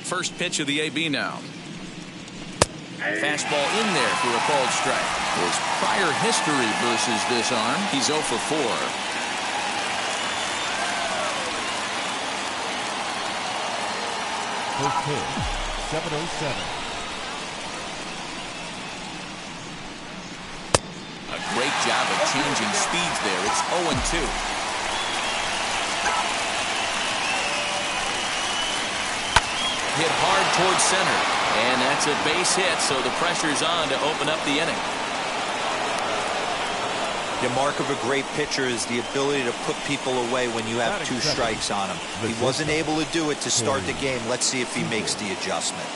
First pitch of the AB now. Fastball in there for a called strike. His prior history versus this arm, he's 0 for 4. First pitch, 7:07. A great job of changing speeds there. It's 0-2. Hit hard towards center, and that's a base hit, so the pressure's on to open up the inning. The mark of a great pitcher is the ability to put people away when you have 2 strikes on him. He wasn't able to do it to start the game. Let's see if he makes the adjustment.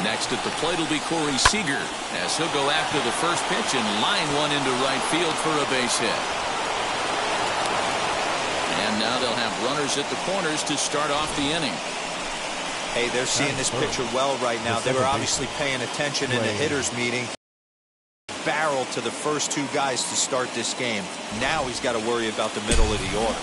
Next at the plate will be Corey Seager, as he'll go after the first pitch and line one into right field for a base hit. And now they'll have runners at the corners to start off the inning. Hey, they're seeing this pitcher well right now. They were obviously paying attention in the hitters meeting. Barrel to the first 2 guys to start this game. Now he's got to worry about the middle of the order.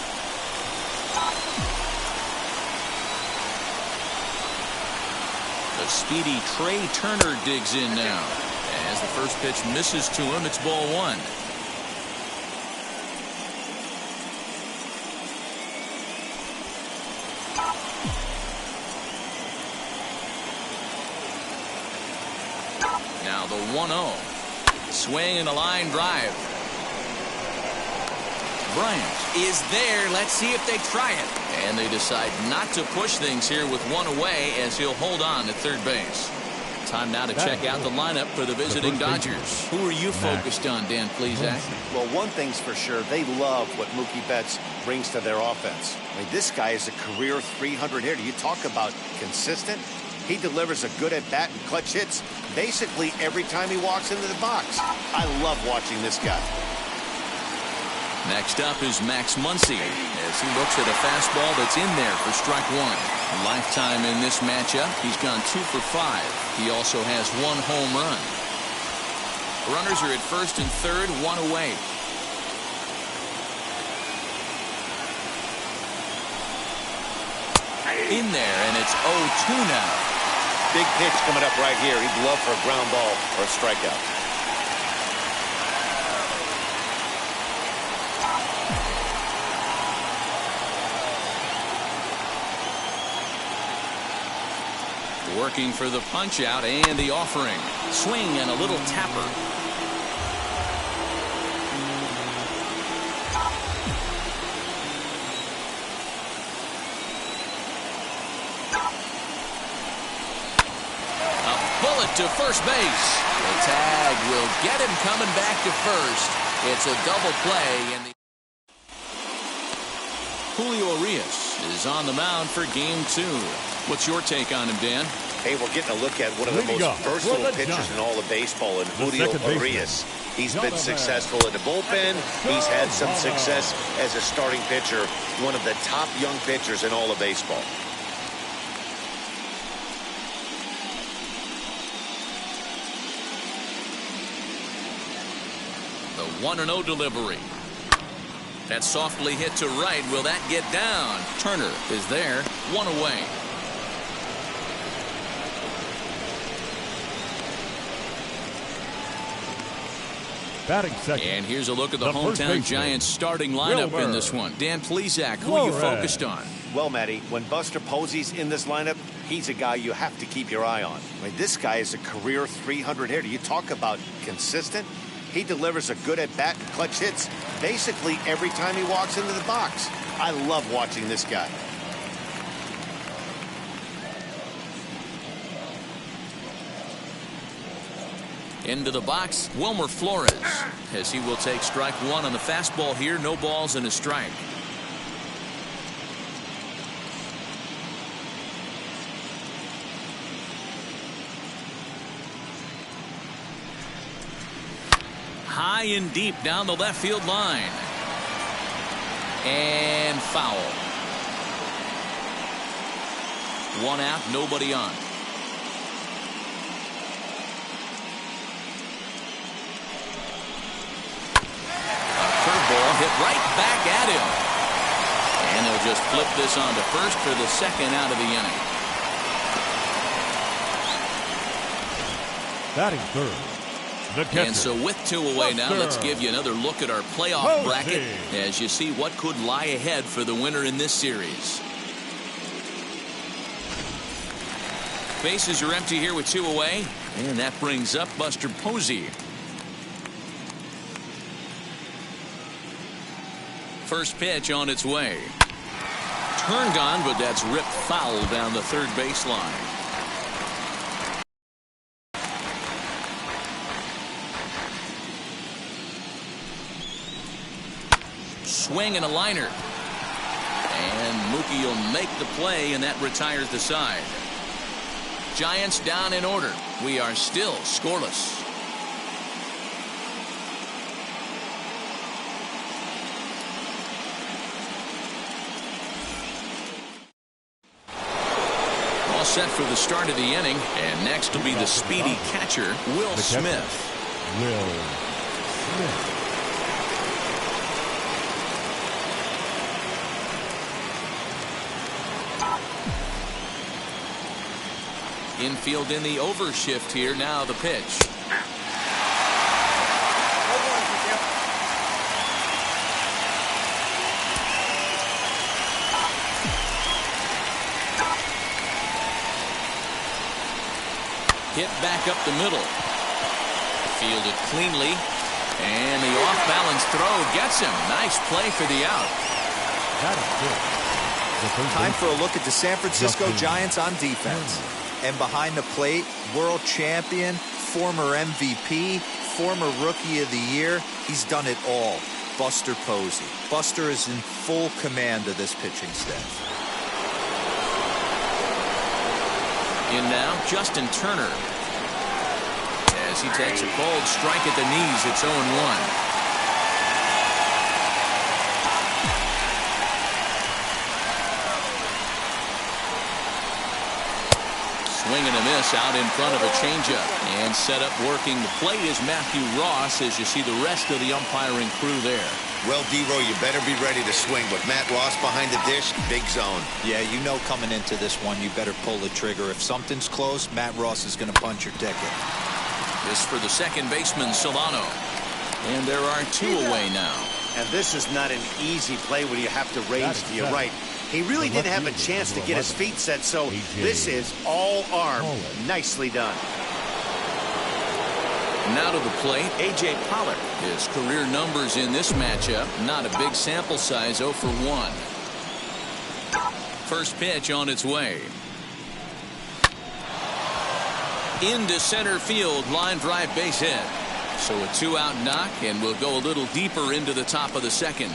The speedy Trey Turner digs in now. As the first pitch misses to him, it's ball 1. Now the 1-0. Swing and a line drive. Bryant is there. Let's see if they try it. And they decide not to push things here with 1 away, as he'll hold on at third base. Time now to check out the lineup for the visiting Dodgers. Who are you focused on, Dan Plesac? Well, one thing's for sure. They love what Mookie Betts brings to their offense. I mean, this guy is a career 300 hitter. You talk about consistent. He delivers a good at-bat and clutch hits basically every time he walks into the box. I love watching this guy. Next up is Max Muncy, as he looks at a fastball that's in there for strike 1. Lifetime in this matchup, he's gone 2 for 5. He also has 1 home run. Runners are at first and third, 1 away. In there, and it's 0-2 now. Big pitch coming up right here. He'd love for a ground ball or a strikeout. Working for the punch out and the offering. Swing and a little tapper. A bullet to first base. The tag will get him coming back to first. It's a double play, and Julio Urias is on the mound for game 2. What's your take on him, Dan? Hey, we're getting a look at one of the most versatile pitchers in all of baseball, in Julio Urias. He's been successful in the bullpen. He's had some success as a starting pitcher. One of the top young pitchers in all of baseball. The 1-0 delivery. That softly hit to right. Will that get down? Turner is there. 1 away. Batting second. And here's a look at the hometown Giants starting lineup in this one. Dan Plesac, who are you focused on? Well, Matty, when Buster Posey's in this lineup, he's a guy you have to keep your eye on. I mean, this guy is a career 300 hitter. You talk about consistent. He delivers a good at-bat and clutch hits basically every time he walks into the box. I love watching this guy. Into the box, Wilmer Flores, as he will take strike 1 on the fastball here. No balls and a strike. High and deep down the left field line. And foul. 1 out, nobody on. ball hit right back at him. And they'll just flip this on to first for the second out of the inning. Batting third, the catcher. And so with 2 away now, let's give you another look at our playoff bracket as you see what could lie ahead for the winner in this series. Bases are empty here with 2 away, and that brings up Buster Posey. First pitch on its way. Turned on, but that's ripped foul down the third baseline. Swing and a liner. And Mookie will make the play, and that retires the side. Giants down in order. We are still scoreless. All set for the start of the inning, and next will be the speedy catcher, Will Smith. Will Smith. Infield in the overshift here. Now the pitch. Hit back up the middle. Fielded cleanly. And the off-balance throw gets him. Nice play for the out. That is good. Time for a look at the San Francisco Giants on defense. And behind the plate, world champion, former MVP, former Rookie of the Year. He's done it all. Buster Posey. Buster is in full command of this pitching staff. In now, Justin Turner. As he takes a cold strike at the knees, it's 0-1. Swing and a miss out in front of a changeup. And set up working the plate is Matthew Ross as you see the rest of the umpiring crew there. Well, D-Roy, you better be ready to swing. With Matt Ross behind the dish, big zone. Yeah, you know coming into this one, you better pull the trigger. If something's close, Matt Ross is going to punch your ticket. This for the second baseman, Solano. And there are 2 away now. And this is not an easy play when you have to raise to your right. He really didn't have a chance to get his feet set, so this is all arm. Nicely done. Now to the plate, A.J. Pollock. His career numbers in this matchup, not a big sample size, 0 for 1. First pitch on its way. Into center field, line drive base hit. So a 2-out knock, and we'll go a little deeper into the top of the second.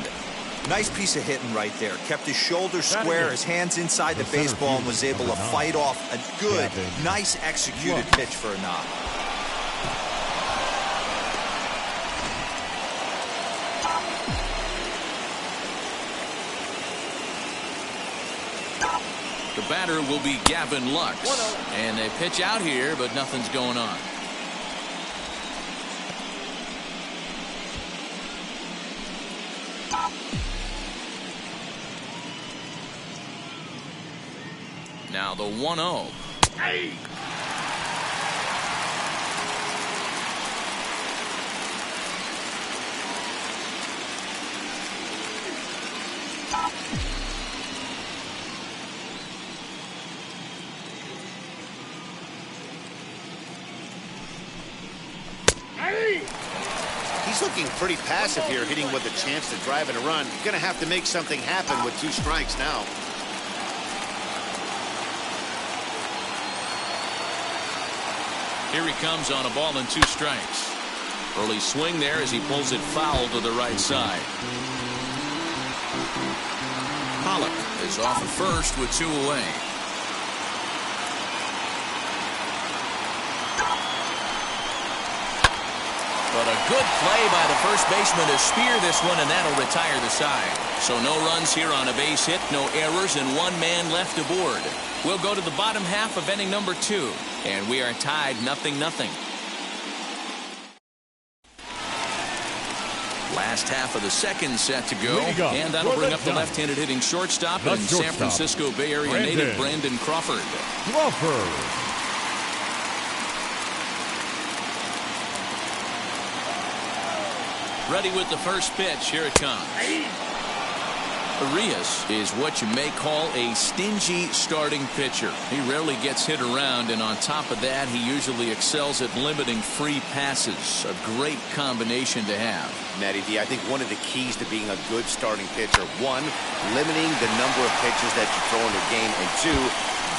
Nice piece of hitting right there. Kept his shoulders square, his hands inside the baseball, and was able to fight off a good, nice executed pitch for a knock. The batter will be Gavin Lux. And they pitch out here, but nothing's going on. Now the 1-0. Hey. He's looking pretty passive here, hitting with a chance to drive in a run. Going to have to make something happen with 2 strikes now. Here he comes on a ball and 2 strikes. Early swing there as he pulls it foul to the right side. Pollock is off at first with 2 away. But a good play by the first baseman to spear this one, and that'll retire the side. So no runs here on a base hit, no errors, and 1 man left aboard. We'll go to the bottom half of inning number 2, and we are tied 0-0. Last half of the second set to go, and that'll bring up the left-handed hitting shortstop and San Francisco Bay Area native Brandon Crawford. Ready with the first pitch. Here it comes. Urias is what you may call a stingy starting pitcher. He rarely gets hit around, and on top of that, he usually excels at limiting free passes. A great combination to have. Matty D, I think one of the keys to being a good starting pitcher, one, limiting the number of pitches that you throw in a game, and two,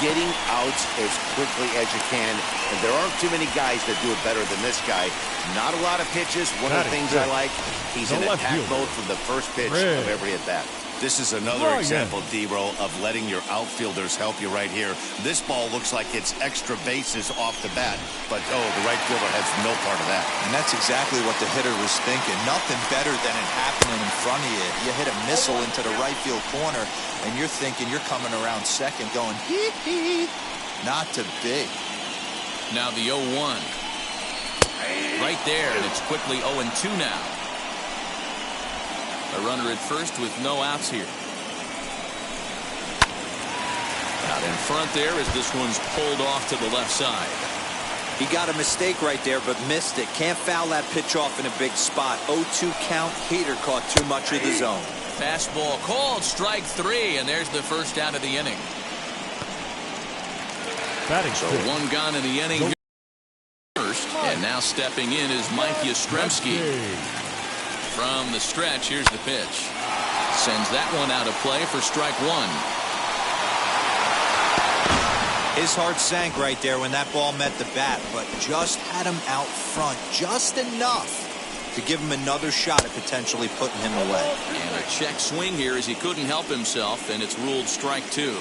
getting outs as quickly as you can. And there aren't too many guys that do it better than this guy. Not a lot of pitches. One of the things I like, he's in attack mode from the first pitch of every at-bat. This is another example, D-Roll, of letting your outfielders help you right here. This ball looks like it's extra bases off the bat, but the right fielder has no part of that. And that's exactly what the hitter was thinking. Nothing better than it happening in front of you. You hit a missile into the right field corner, and you're thinking you're coming around second going, hee. Not to be. Now the 0-1. Right there, and it's quickly 0-2 now. A runner at first with no outs here. Out in front there as this one's pulled off to the left side. He got a mistake right there, but missed it. Can't foul that pitch off in a big spot. 0-2 count. Heater caught too much of the zone. Fastball called, strike 3, and there's the first out of the inning. So one gone in the inning first, and now stepping in is Mike Yastrzemski. From the stretch, here's the pitch. Sends that one out of play for strike 1. His heart sank right there when that ball met the bat, but just had him out front just enough to give him another shot at potentially putting him away. And a check swing here as he couldn't help himself, and it's ruled strike 2.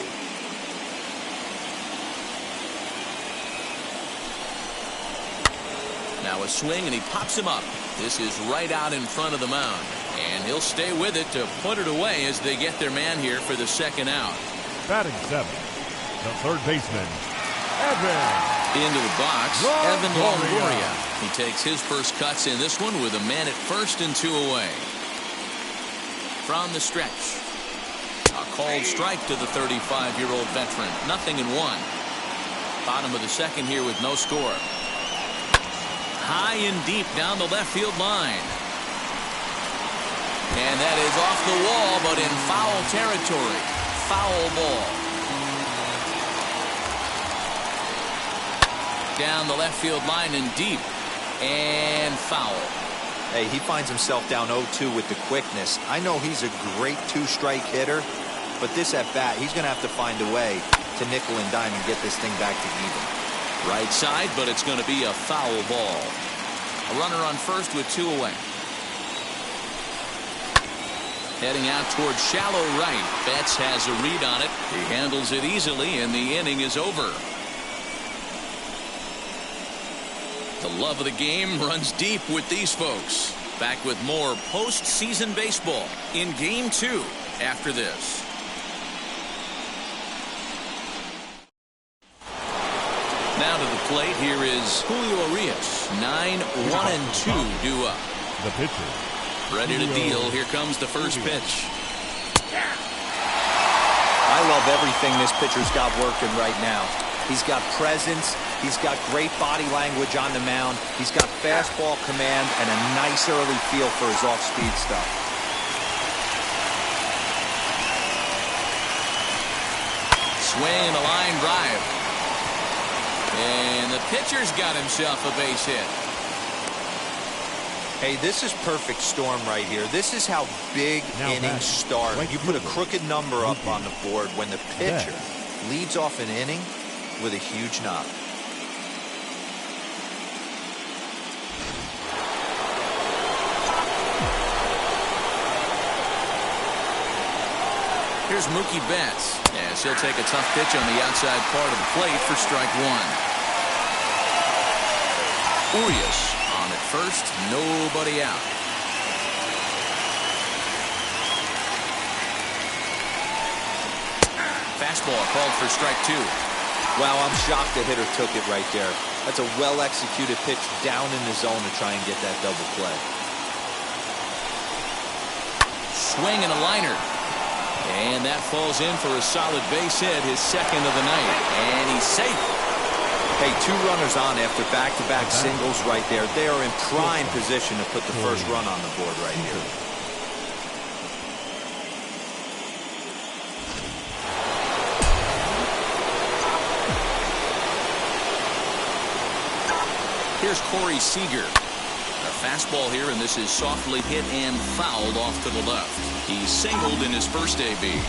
Now a swing, and he pops him up. This is right out in front of the mound, and he'll stay with it to put it away as they get their man here for the second out. Batting 7, the third baseman, Evan. Into the box, Evan Longoria. He takes his first cuts in this one with a man at first and 2 away. From the stretch, a called strike to the 35-year-old veteran. 0-1. Bottom of the second here with no score. High and deep down the left field line. And that is off the wall, but in foul territory. Foul ball. Down the left field line and deep. And foul. Hey, he finds himself down 0-2 with the quickness. I know he's a great 2-strike hitter, but this at bat, he's going to have to find a way to nickel and dime and get this thing back to even. Right side, but it's going to be a foul ball. A runner on first with 2 away. Heading out towards shallow right. Betts has a read on it. He handles it easily, and the inning is over. The love of the game runs deep with these folks. Back with more postseason baseball in Game 2 after this. Now to the plate, here is Julio Urias. 9-1-2 due up. The pitcher. Ready to deal. Here comes the first pitch. I love everything this pitcher's got working right now. He's got presence. He's got great body language on the mound. He's got fastball command and a nice early feel for his off-speed stuff. Swing and a line drive. And the pitcher's got himself a base hit. Hey, this is perfect storm right here. This is how big innings start. You put a crooked number up on the board when the pitcher leads off an inning with a huge knock. Here's Mookie Betts, as he'll take a tough pitch on the outside part of the plate for strike 1. Urias on at first, nobody out. Fastball called for strike 2. Wow, I'm shocked the hitter took it right there. That's a well-executed pitch down in the zone to try and get that double play. swing and a liner. And that falls in for a solid base hit, his second of the night. And he's safe. Hey, 2 runners on after back-to-back singles right there. They are in prime position to put the first run on the board right here. Here's Corey Seager. A fastball here, and this is softly hit and fouled off to the left. He singled in his first AB.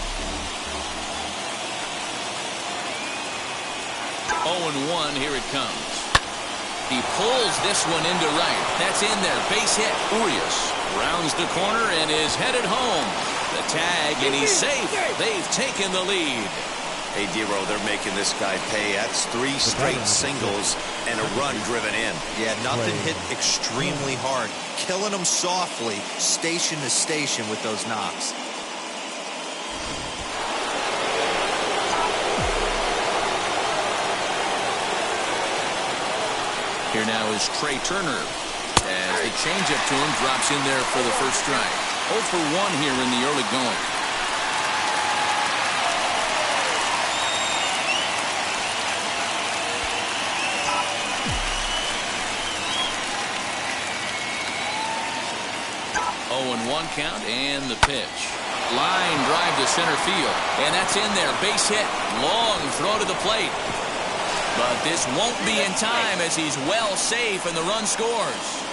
0-1, here it comes. He pulls this one into right. That's in there. Base hit. Urias rounds the corner and is headed home. The tag, and he's safe. They've taken the lead. Hey, Dero, they're making this guy pay. That's 3 straight singles and a run driven in. Yeah, nothing hit extremely hard. Killing them softly, station to station with those knocks. Here now is Trey Turner. As the changeup to him drops in there for the first strike. 0 for 1 here in the early going. One count and the pitch. Line drive to center field. And that's in there. Base hit. Long throw to the plate. But this won't be in time as he's well safe and the run scores.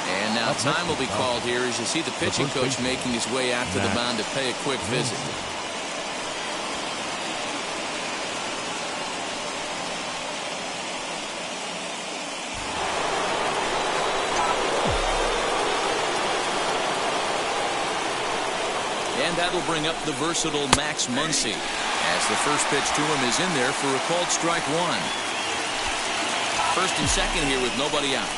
And now time will be called here as you see the pitching coach making his way out to the mound to pay a quick visit. And that'll bring up the versatile Max Muncy as the first pitch to him is in there for a called strike 1. First and second here with nobody out.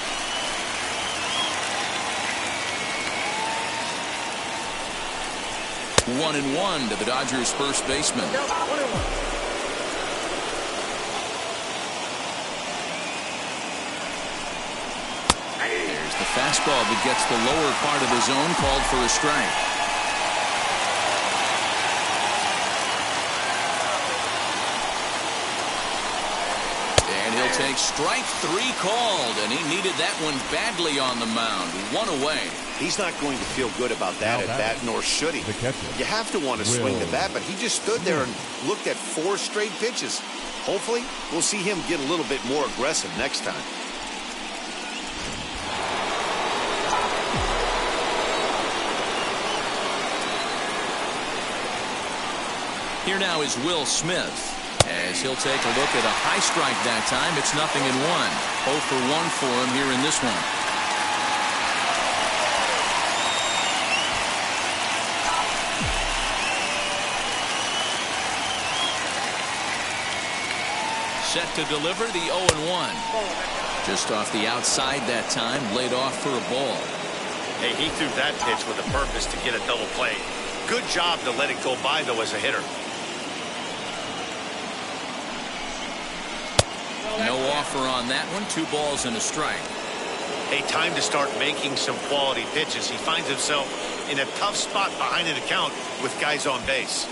One and one to the Dodgers first baseman. There's the fastball that gets the lower part of the zone, called for a strike. Take strike 3 called, and he needed that one badly on the mound. 1 away. He's not going to feel good about that at bat, nor should he. You have to want to swing the bat, but he just stood there and looked at 4 straight pitches. Hopefully, we'll see him get a little bit more aggressive next time. Here now is Will Smith. As he'll take a look at a high strike that time. It's 0-1. 0 for 1 for him here in this one. Set to deliver the 0-1. Just off the outside that time. Laid off for a ball. Hey, he threw that pitch with a purpose to get a double play. Good job to let it go by, though, as a hitter. No offer on that one. 2 balls and a strike. Hey, time to start making some quality pitches. He finds himself in a tough spot behind an account with guys on base.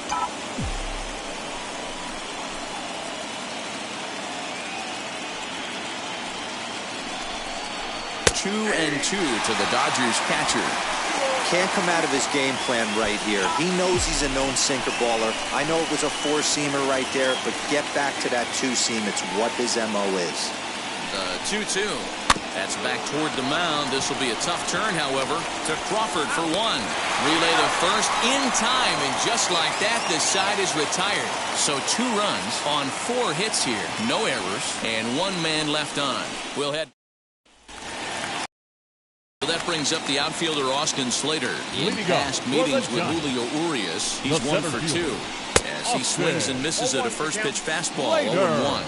Two and 2 to the Dodgers catcher. Can't come out of his game plan right here. He knows he's a known sinker baller. I know it was a 4-seamer right there, but get back to that 2-seam. It's what his MO is. The 2-2. That's back toward the mound. This will be a tough turn, however, to Crawford for 1. Relay to first in time, and just like that, this side is retired. So 2 runs on 4 hits here. No errors, and 1 man left on. We'll head. That brings up the outfielder Austin Slater. In past meetings with Julio Urias, he's 1 for 2 as he swings and misses at a first pitch fastball. 0-1.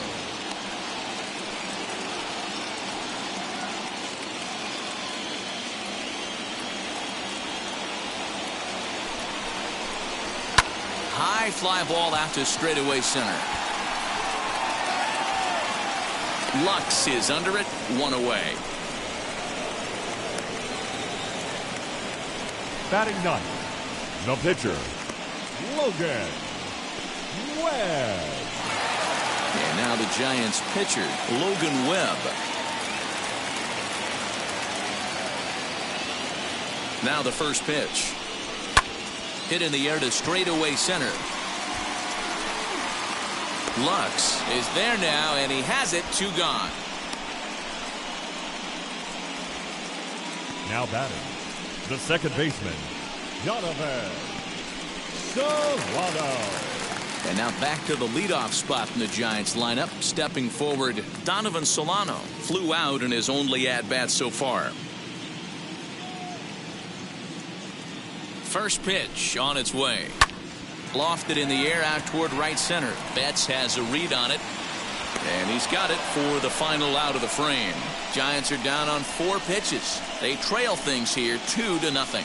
High fly ball out to straightaway center. Lux is under it. 1 away. Batting ninth, the pitcher, Logan Webb. And now the Giants pitcher, Logan Webb. Now the first pitch. Hit in the air to straightaway center. Lux is there now, and he has it. 2 gone. Now batting, the second baseman, Jonathan Solano. And now back to the leadoff spot in the Giants lineup. Stepping forward, Donovan Solano flew out in his only at-bat so far. First pitch on its way. Lofted in the air out toward right center. Betts has a read on it. And he's got it for the final out of the frame. Giants are down on 4 pitches. They trail things here 2-0.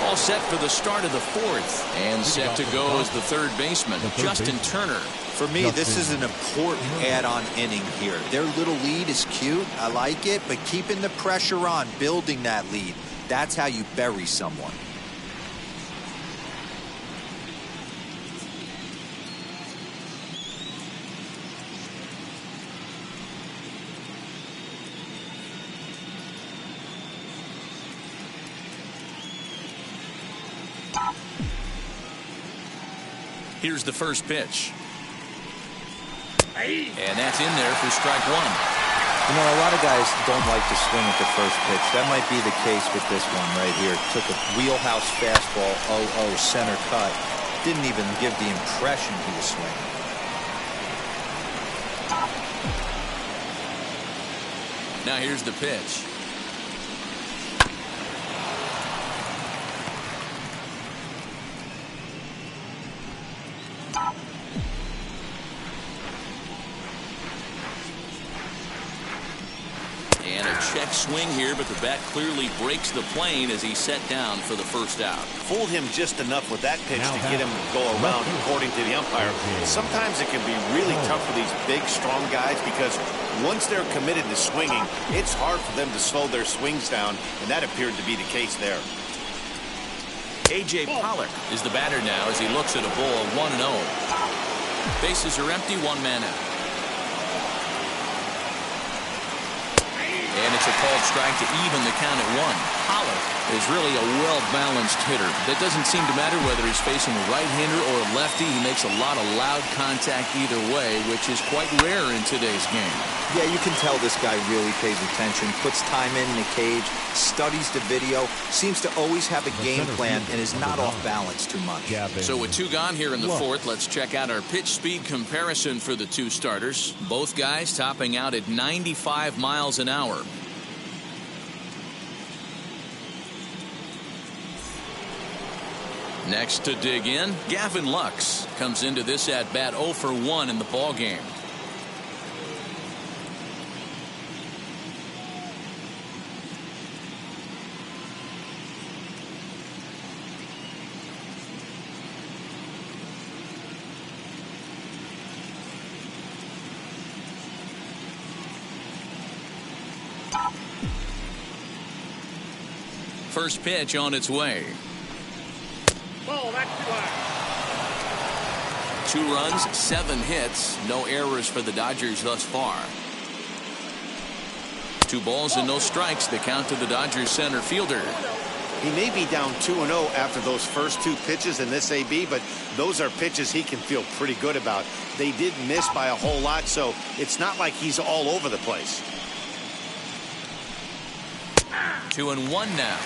All set for the start of the 4th. And set to go as the third baseman, Justin Turner. For me, this is an important add-on inning here. Their little lead is cute. I like it. But keeping the pressure on, building that lead, that's how you bury someone. Here's the first pitch. And that's in there for strike 1. You know, a lot of guys don't like to swing at the first pitch. That might be the case with this one right here. Took a wheelhouse fastball, 0-0 center cut. Didn't even give the impression he was swinging. Now here's the pitch. And a check swing here, but the bat clearly breaks the plane as he's set down for the first out. Fooled him just enough with that pitch to get him to go around, according to the umpire. Sometimes it can be really tough for these big, strong guys because once they're committed to swinging, it's hard for them to slow their swings down, and that appeared to be the case there. A.J. Pollock is the batter now as he looks at a ball 1-0. Bases are empty, 1 man out. And it's a called strike to even the count at 1. Pollock is really a well-balanced hitter. That doesn't seem to matter whether he's facing a right-hander or a lefty. He makes a lot of loud contact either way, which is quite rare in today's game. Yeah, you can tell this guy really pays attention, puts time in the cage, studies the video, seems to always have a game plan, and is not off balance too much. So with 2 gone here in the 4th, let's check out our pitch speed comparison for the 2 starters. Both guys topping out at 95 miles an hour. Next to dig in, Gavin Lux comes into this at-bat 0 for 1 in the ballgame. First pitch on its way. Ball, that's 2 runs, 7 hits, no errors for the Dodgers thus far. 2 balls and no strikes, the count to the Dodgers center fielder. He may be down 2-0 after those first 2 pitches in this AB, but those are pitches he can feel pretty good about. They did miss by a whole lot, so it's not like he's all over the place. 2-1 now.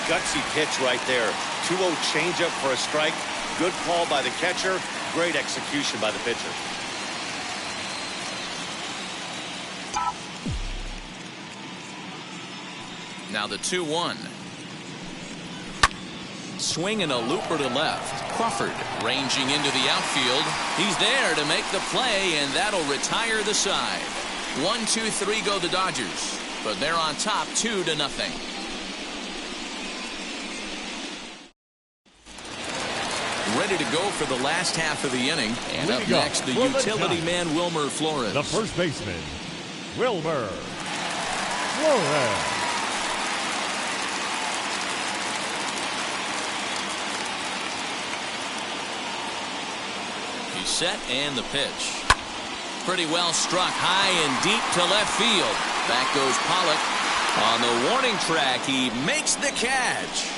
Gutsy pitch right there. 2-0 changeup for a strike. Good call by the catcher. Great execution by the pitcher. Now the 2-1. Swinging a looper to left. Crawford ranging into the outfield. He's there to make the play, and that'll retire the side. 1-2-3 go the Dodgers, but they're on top 2-0. Ready to go for the last half of the inning. And up Leading next, the for the utility Giants, man, Wilmer Flores. the first baseman, Wilmer Flores. He's set and the pitch. Pretty well struck high and deep to left field. Back goes Pollock. On the warning track, he makes the catch.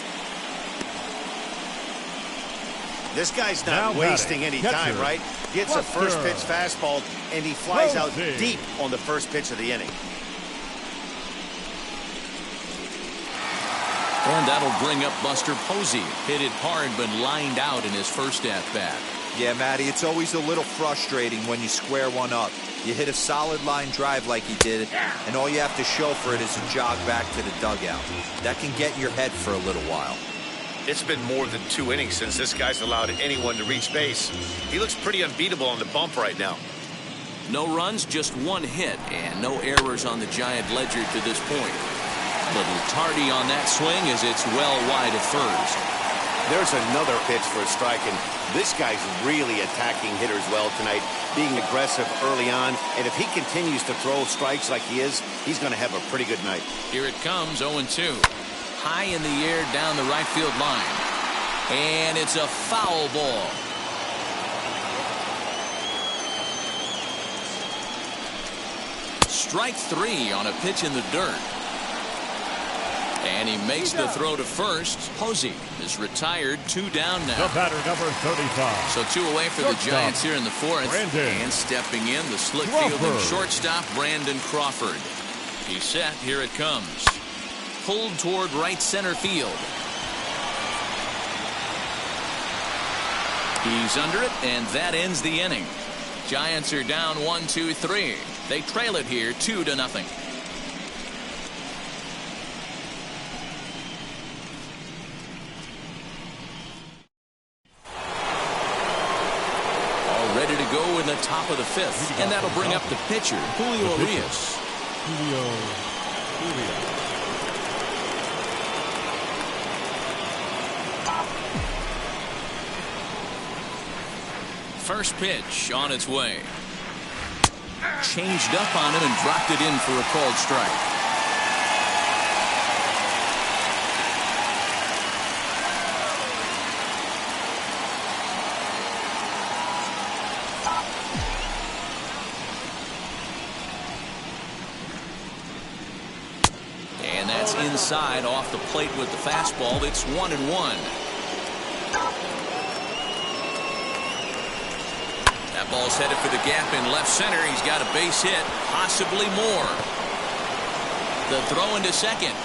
This guy's not wasting any time, right? Gets a first pitch fastball, and he flies out deep on the first pitch of the inning. And that'll bring up Buster Posey. Hit it hard, but lined out in his first at-bat. Yeah, Matty, it's always a little frustrating when you square one up. You hit a solid line drive like he did, and all you have to show for it is a jog back to the dugout. That can get in your head for a little while. It's been more than 2 innings since this guy's allowed anyone to reach base. He looks pretty unbeatable on the bump right now. No runs, just 1 hit, and no errors on the Giant ledger to this point. Little tardy on that swing as it's well wide of first. There's another pitch for a strike, and this guy's really attacking hitters well tonight, being aggressive early on, and if he continues to throw strikes like he is, he's going to have a pretty good night. Here it comes, 0-2. High in the air down the right field line. And it's a foul ball. Strike 3 on a pitch in the dirt. And he makes the throw to first. Posey is retired, 2 down now. The batter, number 35. So 2 away for the Giants here in the 4th. Brandon And stepping in, the slick Crawford. fielding shortstop, Brandon Crawford. He's set. Here it comes. Pulled toward right center field. He's under it, and that ends the inning. Giants are down 1-2-3. They trail it here 2-0. Ready to go in the top of the 5th, and that'll bring up the pitcher, Julio Urias. First pitch on its way. Changed up on him and dropped it in for a called strike. And that's inside off the plate with the fastball. It's 1-1. That ball's headed for the gap in left center. He's got a base hit, possibly more. The throw into second.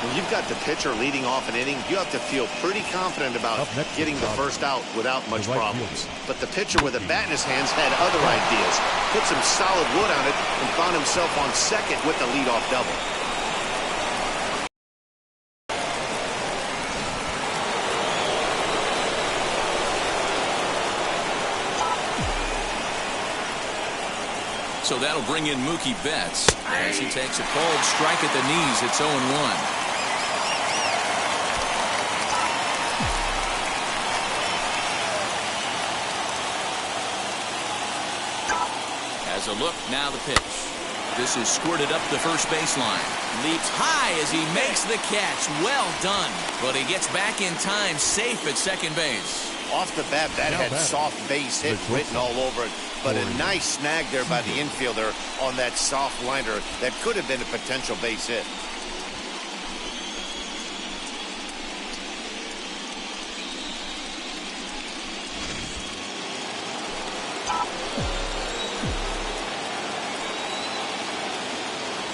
When you've got the pitcher leading off an inning, you have to feel pretty confident about getting the first out without much problems. But the pitcher with a bat in his hands had other ideas. Put some solid wood on it and found himself on second with the leadoff double. So that'll bring in Mookie Betts as he takes a called strike at the knees. It's 0-1. Has a look, now the pitch. This is squirted up the first baseline. Leaps high as he makes the catch. Well done. But he gets back in time, safe at second base. Off the bat, that had soft base hit written all over it. But a nice snag there by the infielder on that soft liner that could have been a potential base hit.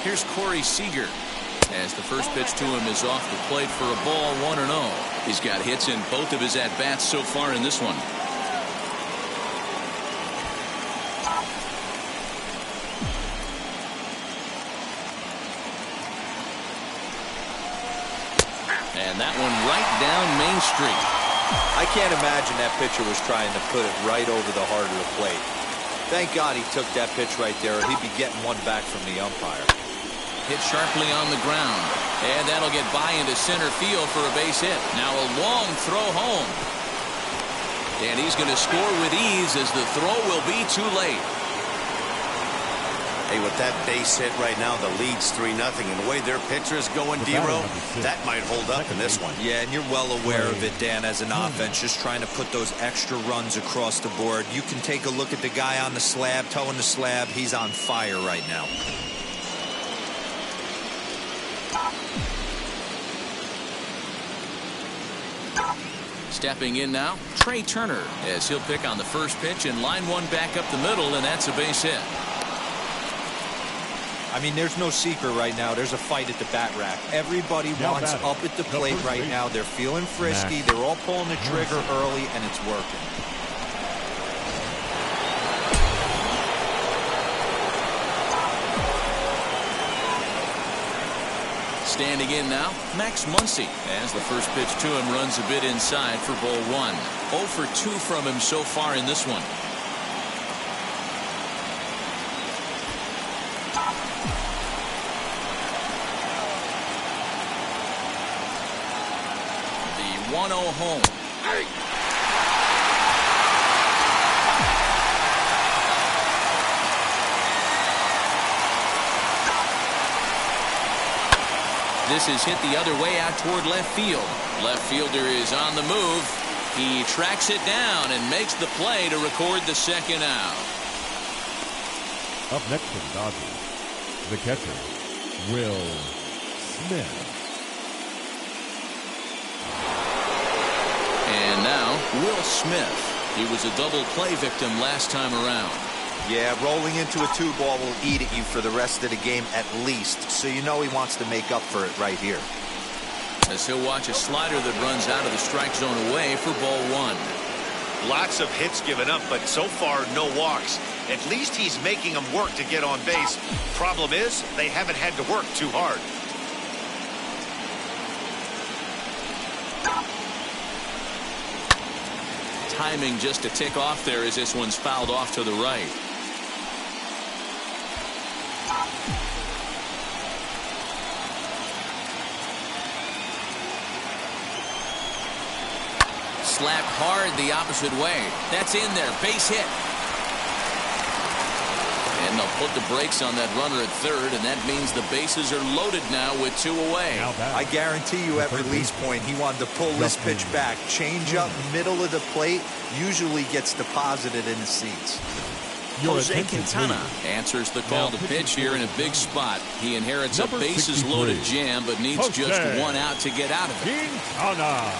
Here's Corey Seager as the first pitch to him is off the plate for a ball, 1-0. He's got hits in both of his at-bats so far in this one. And that one right down Main Street. I can't imagine that pitcher was trying to put it right over the heart of the plate. Thank God he took that pitch right there, or he'd be getting one back from the umpire. hit sharply on the ground. And that'll get by into center field for a base hit. Now a long throw home. And he's going to score with ease as the throw will be too late. Hey, with that base hit right now, the lead's 3-0. And the way their pitcher is going, D-Row, that might hold up in this one. Yeah, and you're well aware of it, Dan, as an offense, just trying to put those extra runs across the board. You can take a look at the guy on the slab, towing the slab. He's on fire right now. Stepping in now, Trey Turner, as he'll pick on the first pitch and line one back up the middle, and that's a base hit. I mean, there's no secret right now. There's a fight at the bat rack. Everybody wants up at the plate right now. They're feeling frisky. They're all pulling the trigger early, and it's working. Standing in now, Max Muncy, as the first pitch to him runs a bit inside for ball one. 0 for 2 from him so far in this one. The 1-0 home. This is hit the other way out toward left field. Left fielder is on the move. He tracks it down and makes the play to record the second out. Up next for the Dodgers, the catcher, Will Smith. And now, Will Smith. He was a double play victim last time around. Yeah, rolling into a 2-ball will eat at you for the rest of the game at least, so you know he wants to make up for it right here. As he'll watch a slider that runs out of the strike zone away for ball one. Lots of hits given up, but so far no walks. At least he's making them work to get on base. Problem is, they haven't had to work too hard. Timing just a tick off there as this one's fouled off to the right. Slapped hard the opposite way. That's in there. Base hit. And they'll put the brakes on that runner at third, and that means the bases are loaded now with 2 away. I guarantee you at release point, he wanted to pull this pitch back. Change up middle of the plate usually gets deposited in the seats. Jose Quintana answers the call to pitch here in a big spot. He inherits a bases-loaded jam, but needs just 1 out to get out of it. Quintana.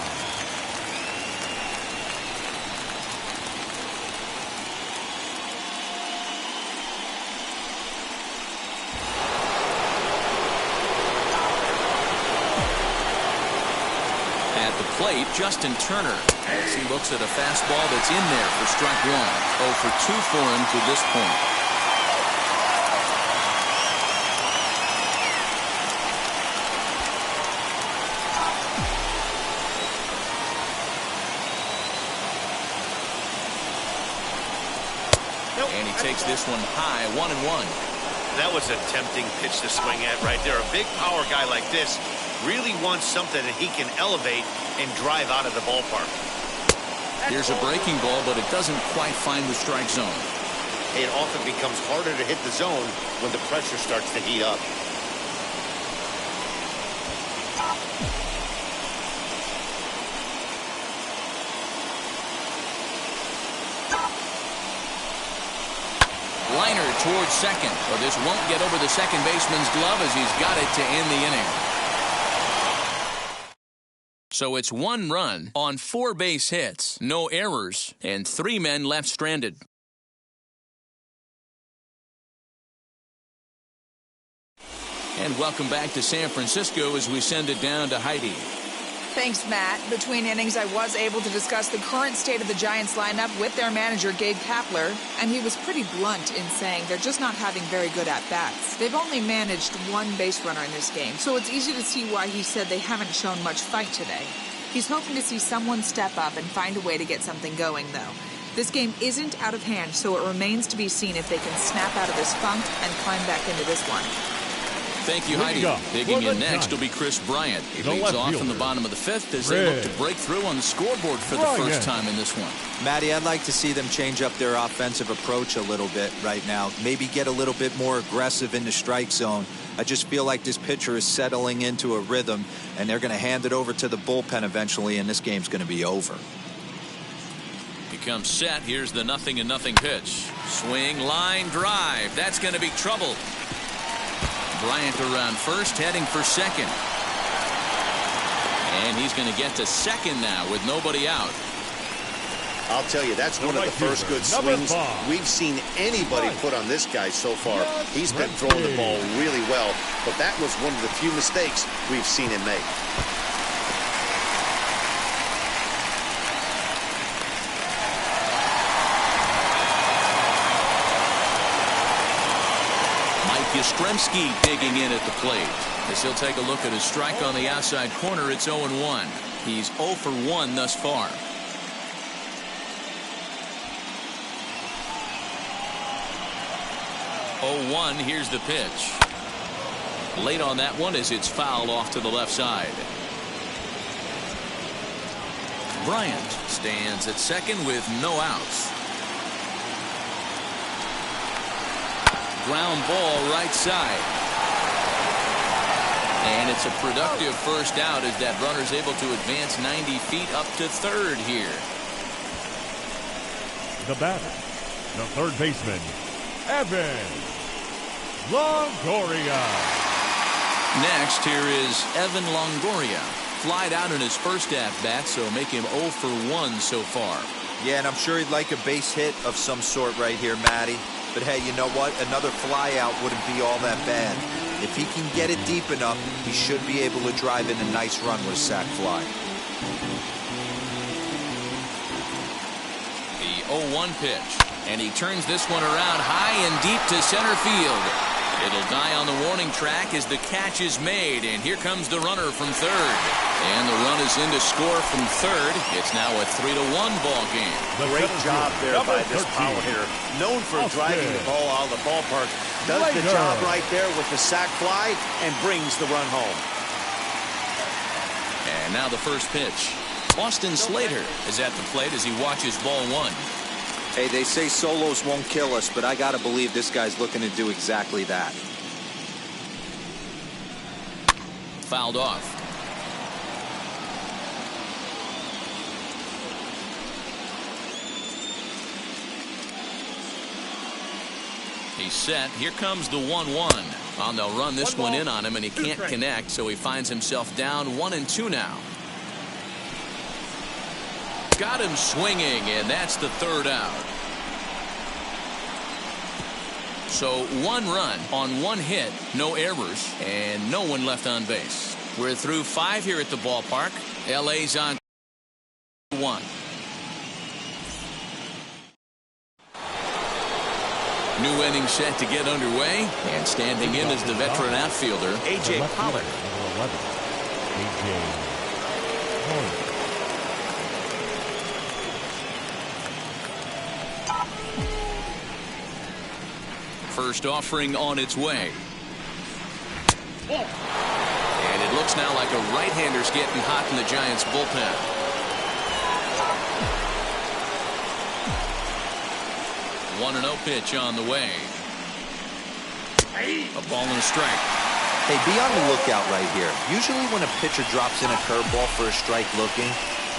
Plate, Justin Turner, as he looks at a fastball that's in there for strike 1. 0 for 2 for him to this point. And he takes this one high, 1-1. That was a tempting pitch to swing at right there. A big power guy like this really wants something that he can elevate and drive out of the ballpark. Here's a breaking ball, but it doesn't quite find the strike zone. It often becomes harder to hit the zone when the pressure starts to heat up. Liner towards second, but this won't get over the second baseman's glove as he's got it to end the inning. So it's 1 run on 4 base hits, no errors, and 3 men left stranded. And welcome back to San Francisco as we send it down to Heidi. Thanks, Matt. Between innings, I was able to discuss the current state of the Giants lineup with their manager, Gabe Kapler, and he was pretty blunt in saying they're just not having very good at-bats. They've only managed 1 base runner in this game, so it's easy to see why he said they haven't shown much fight today. He's hoping to see someone step up and find a way to get something going, though. This game isn't out of hand, so it remains to be seen if they can snap out of this funk and climb back into this one. Thank you, Heidi. Digging in next will be Chris Bryant. He leads off in the bottom of the fifth as they look to break through on the scoreboard for the first time in this one. Matty, I'd like to see them change up their offensive approach a little bit right now. Maybe get a little bit more aggressive in the strike zone. I just feel like this pitcher is settling into a rhythm, and they're going to hand it over to the bullpen eventually, and this game's going to be over. He comes set. Here's the 0-0 pitch. Swing, line, drive. That's going to be trouble. Bryant around first, heading for second. And he's going to get to second now with nobody out. I'll tell you, that's one of the first good swings we've seen anybody put on this guy so far. He's been throwing the ball really well, but that was one of the few mistakes we've seen him make. Yastrzemski digging in at the plate as he'll take a look at his strike on the outside corner. It's 0-1. He's 0 for 1 thus far. Here's the pitch. Late on that one as it's fouled off to the left side. Bryant stands at second with no outs. Ground ball right side. And it's a productive first out as that runner's able to advance 90 feet up to third here. The batter, the third baseman, Evan Longoria. Next, here is Evan Longoria. Flied out in his first at-bat, so make him 0 for 1 so far. Yeah, and I'm sure he'd like a base hit of some sort right here, Matty. But hey, you know what? Another fly out wouldn't be all that bad. If he can get it deep enough, he should be able to drive in a nice run with a sac fly. The 0-1 pitch. And he turns this one around high and deep to center field. It'll die on the warning track as the catch is made. And here comes the runner from third. And the run is in to score from third. It's now a 3-1 ball game. Great job there by this power hitter. Known for driving the ball out of the ballpark. Does the job right there with the sac fly and brings the run home. And now the first pitch. Austin Slater is at the plate as he watches ball one. Hey, they say solos won't kill us, but I got to believe this guy's looking to do exactly that. Fouled off. He's set. Here comes the 1-1. On they'll run this one in on him, and he can't connect, so he finds himself down 1-2 now. Got him swinging, and that's the third out. So 1 run on 1 hit, no errors, and no one left on base. We're through 5 here at the ballpark. LA's on 1. New inning set to get underway, and standing in is the veteran outfielder, A.J. Pollock. First offering on its way. And it looks now like a right-hander's getting hot in the Giants bullpen. 1-0 pitch on the way. A ball and a strike. Hey, be on the lookout right here. Usually when a pitcher drops in a curveball for a strike looking,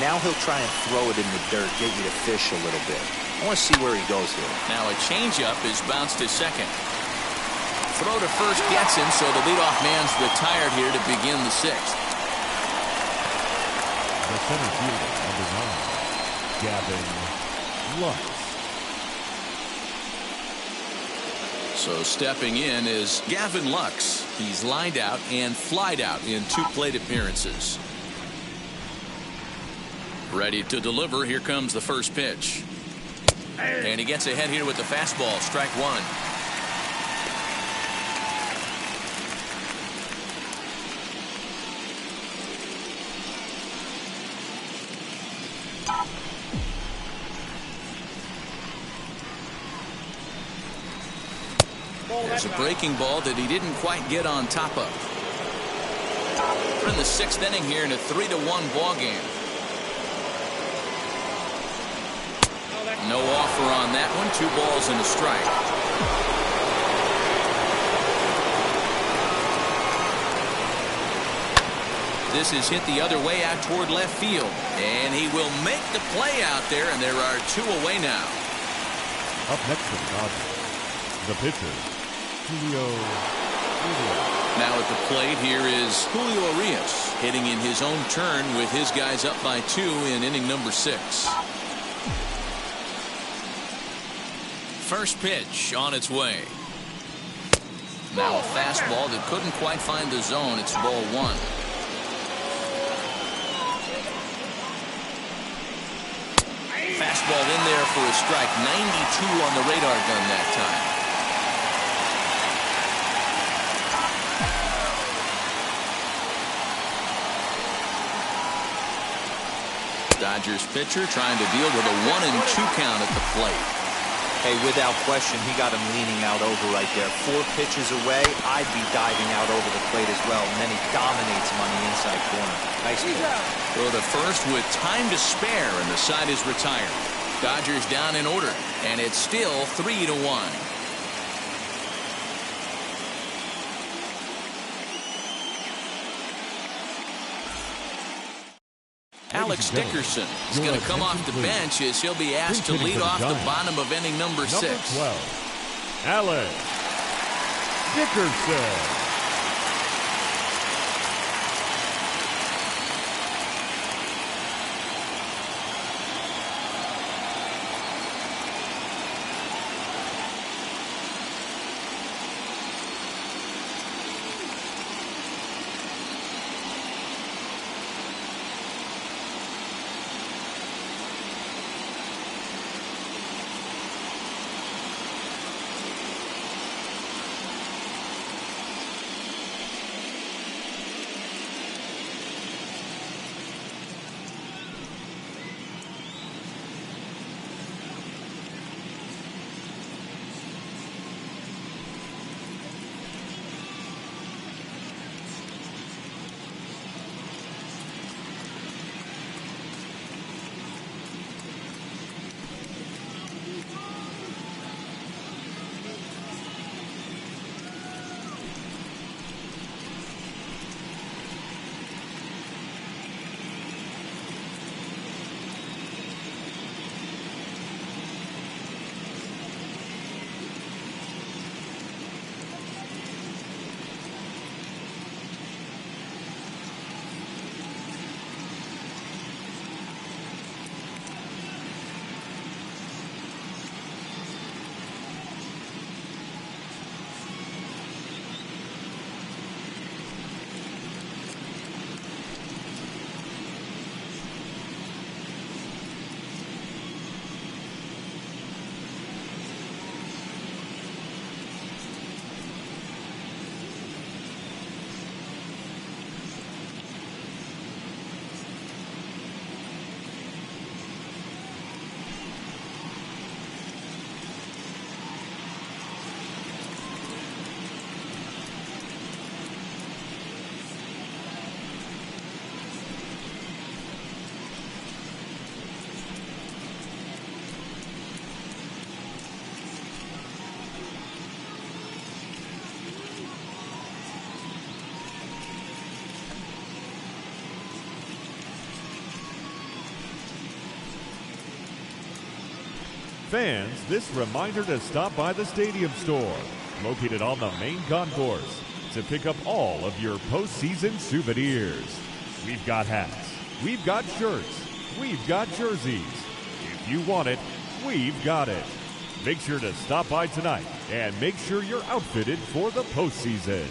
now he'll try and throw it in the dirt, get you to fish a little bit. I want to see where he goes here. Now a changeup is bounced to second. Throw to first gets him, so the leadoff man's retired here to begin the 6th. The center fielder, number 9, Gavin Lux. So stepping in is Gavin Lux. He's lined out and flied out in 2 plate appearances. Ready to deliver. Here comes the first pitch. And he gets ahead here with the fastball. Strike 1. There's a breaking ball that he didn't quite get on top of. We're in the 6th inning here in a 3-1 ball game. No offer on that one. 2 balls and a strike. This is hit the other way out toward left field. And he will make the play out there, and there are 2 away now. Up next for the Dodgers, the pitcher, Julio. Now at the plate here is Julio Urias, hitting in his own turn with his guys up by 2 in inning number 6. First pitch on its way. Now a fastball that couldn't quite find the zone. It's ball 1. Fastball in there for a strike. 92 on the radar gun that time. Dodgers pitcher trying to deal with a 1-2 count at the plate. Hey, without question, he got him leaning out over right there. 4 pitches away, I'd be diving out over the plate as well. And then he dominates him on the inside corner. Nice pitch. Throw to first with time to spare, and the side is retired. Dodgers down in order, and it's still 3-1. Alex Dickerson is going to come off the bench as he'll be asked to lead off the bottom of inning number 6. Number 12, Alex Dickerson. Fans, this reminder to stop by the Stadium Store, located on the main concourse, to pick up all of your postseason souvenirs. We've got hats, we've got shirts, we've got jerseys. If you want it, we've got it. Make sure to stop by tonight and make sure you're outfitted for the postseason.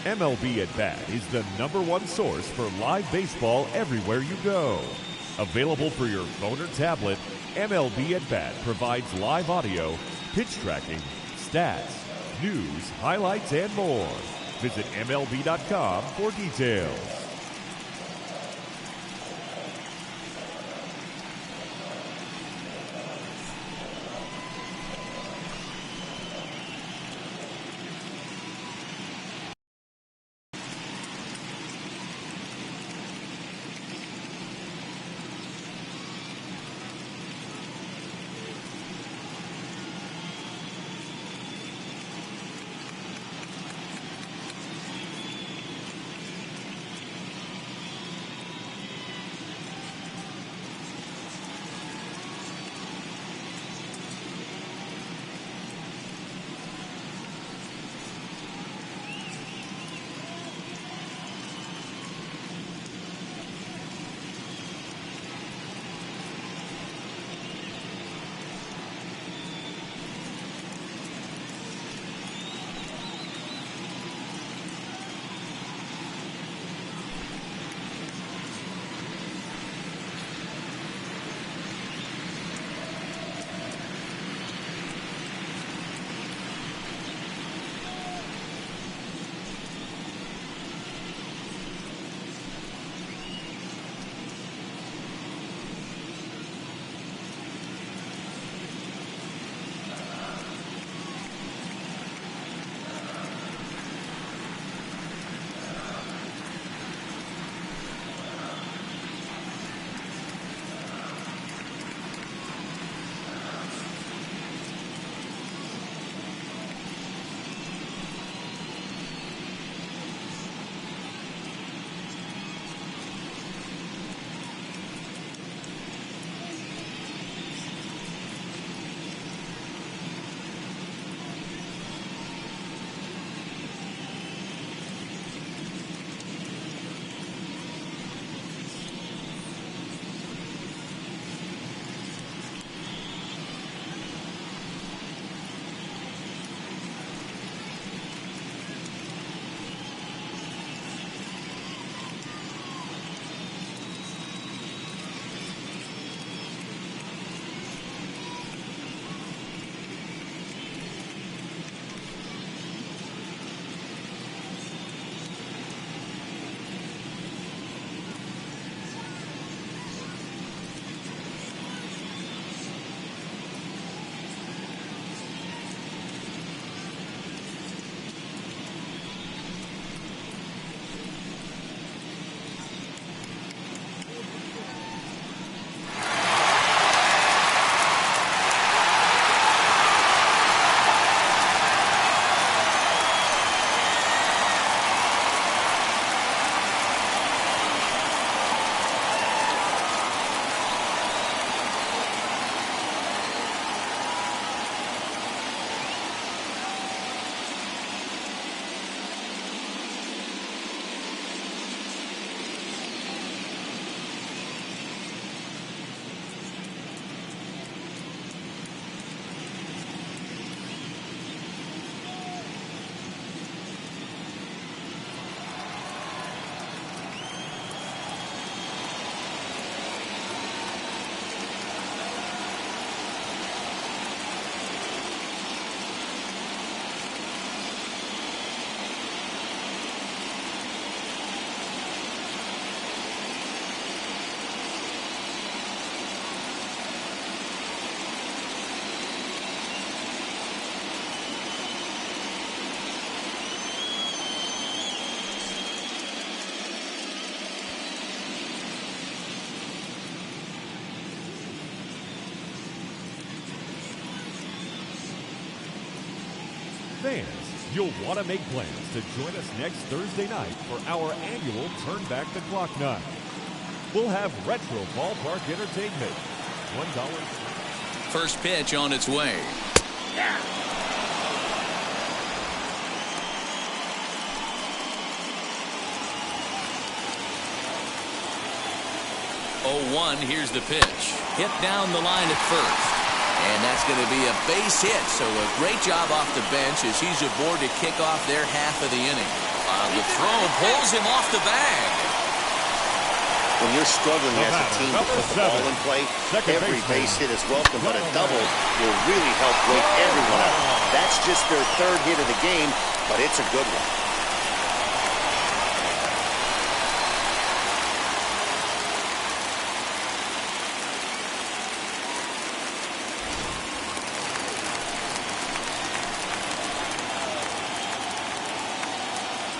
MLB At Bat is the #1 source for live baseball everywhere you go. Available for your phone or tablet, MLB At Bat provides live audio, pitch tracking, stats, news, highlights, and more. Visit MLB.com for details. Fans, you'll want to make plans to join us next Thursday night for our annual Turn Back the Clock night. We'll have retro ballpark entertainment. $1. First pitch on its way. Yeah. 0-1, here's the pitch. Hit down the line at first. And that's going to be a base hit, so a great job off the bench as he's aboard to kick off their half of the inning. A The throw pulls him off the bag. When you're struggling as a team to put the ball in play, every base hit is welcome, but a double will really help wake everyone up. That's just their third hit of the game, but it's a good one.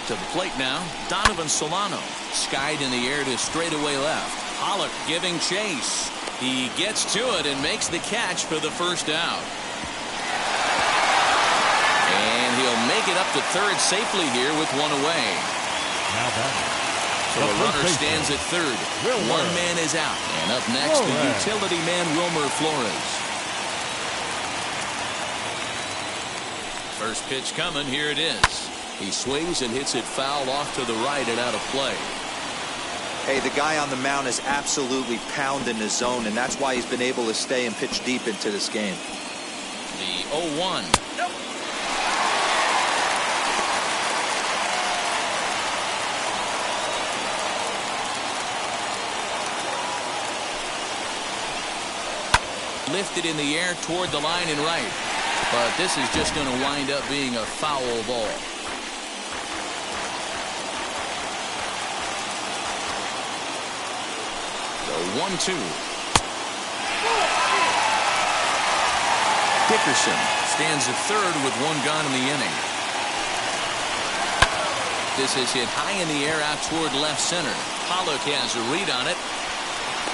To the plate now, Donovan Solano. Skied in the air to straightaway left. Pollock giving chase. He gets to it and makes the catch for the first out. And he'll make it up to third safely here with one away. Now that. So the runner stands at third. One man is out. And up next, the utility man, Wilmer Flores. First pitch coming. Here it is. He swings and hits it foul off to the right and out of play. Hey, the guy on the mound is absolutely pounding the zone, and that's why he's been able to stay and pitch deep into this game. The 0-1. Nope. Lifted in the air toward the line and right. But this is just going to wind up being a foul ball. The 1-2. Dickerson stands at third with one gone in the inning. This is hit high in the air out toward left center. Pollock has a read on it.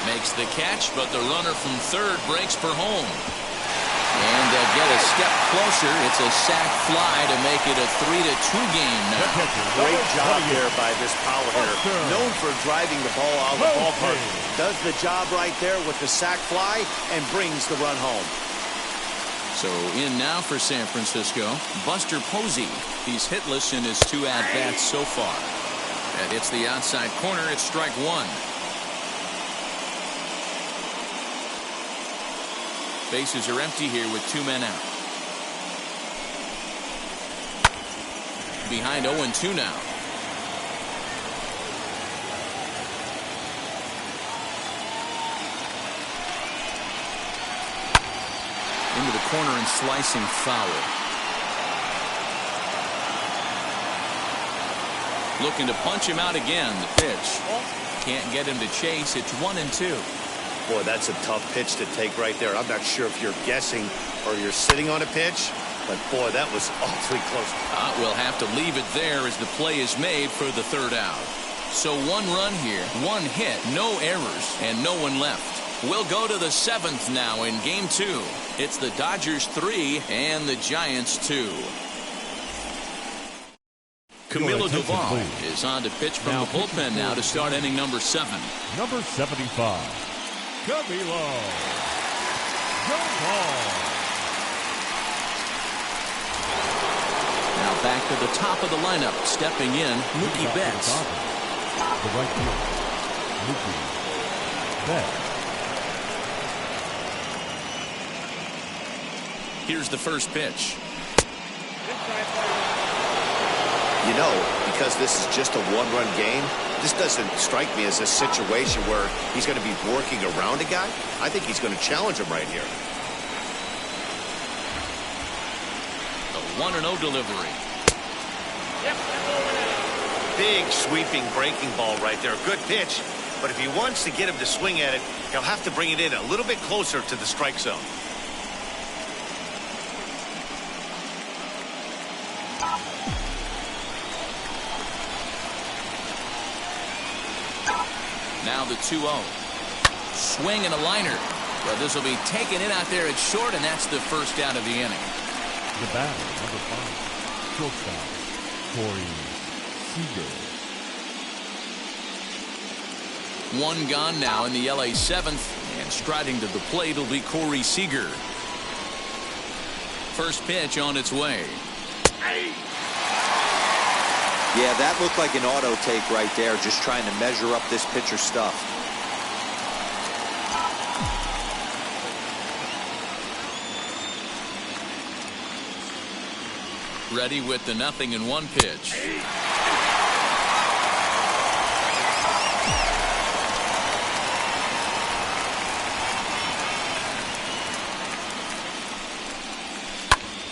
Makes the catch, but the runner from third breaks for home. And they'll get a step closer. It's a sac fly to make it a 3-2 game now. Great job there by this power hitter. Known for driving the ball out of the ballpark. Does the job right there with the sac fly and brings the run home. So in now for San Francisco, Buster Posey. He's hitless in his 2 at-bats so far. That hits the outside corner. It's strike 1. Bases are empty here with 2 men out. Behind 0-2 now. Into the corner and slicing foul. Looking to punch him out again. The pitch. Can't get him to chase. It's 1-2. Boy, that's a tough pitch to take right there. I'm not sure if you're guessing or you're sitting on a pitch, but boy, that was awfully close. We'll have to leave it there as the play is made for the third out. So 1 run here, 1 hit, no errors, and no one left. We'll go to the 7th now in game 2. It's the Dodgers 3 and the Giants 2. Camilo Doval is on to pitch from the bullpen now to start inning number 7. Number 75. Camilo Doval. Now back to the top of the lineup. Stepping in, Mookie Betts. The right field. Mookie Betts. Here's the first pitch. You know, because this is just a 1-run game, this doesn't strike me as a situation where he's going to be working around a guy. I think he's going to challenge him right here. The 1-0 delivery. Big sweeping breaking ball right there. Good pitch. But if he wants to get him to swing at it, he'll have to bring it in a little bit closer to the strike zone. Now the 2-0. Swing and a liner. But this will be taken in out there at short, and that's the first out of the inning. The batter, number 5. Shortstop, Corey Seager. 1 gone now in the LA 7th, and striding to the plate will be Corey Seager. First pitch on its way. Yeah, that looked like an auto take right there, just trying to measure up this pitcher's stuff. Ready with the 0-1 pitch.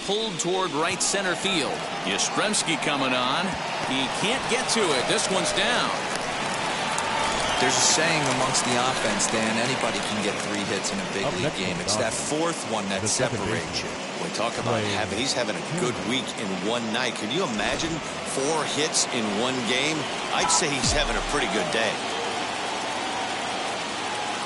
pulled toward right center field. Yastrzemski coming on. He can't get to it. This one's down. There's a saying amongst the offense, Dan, anybody can get 3 hits in a big league game. It's that 4th one that separates you. We talk about he's having a good week in one night. Can you imagine 4 hits in one game? I'd say he's having a pretty good day.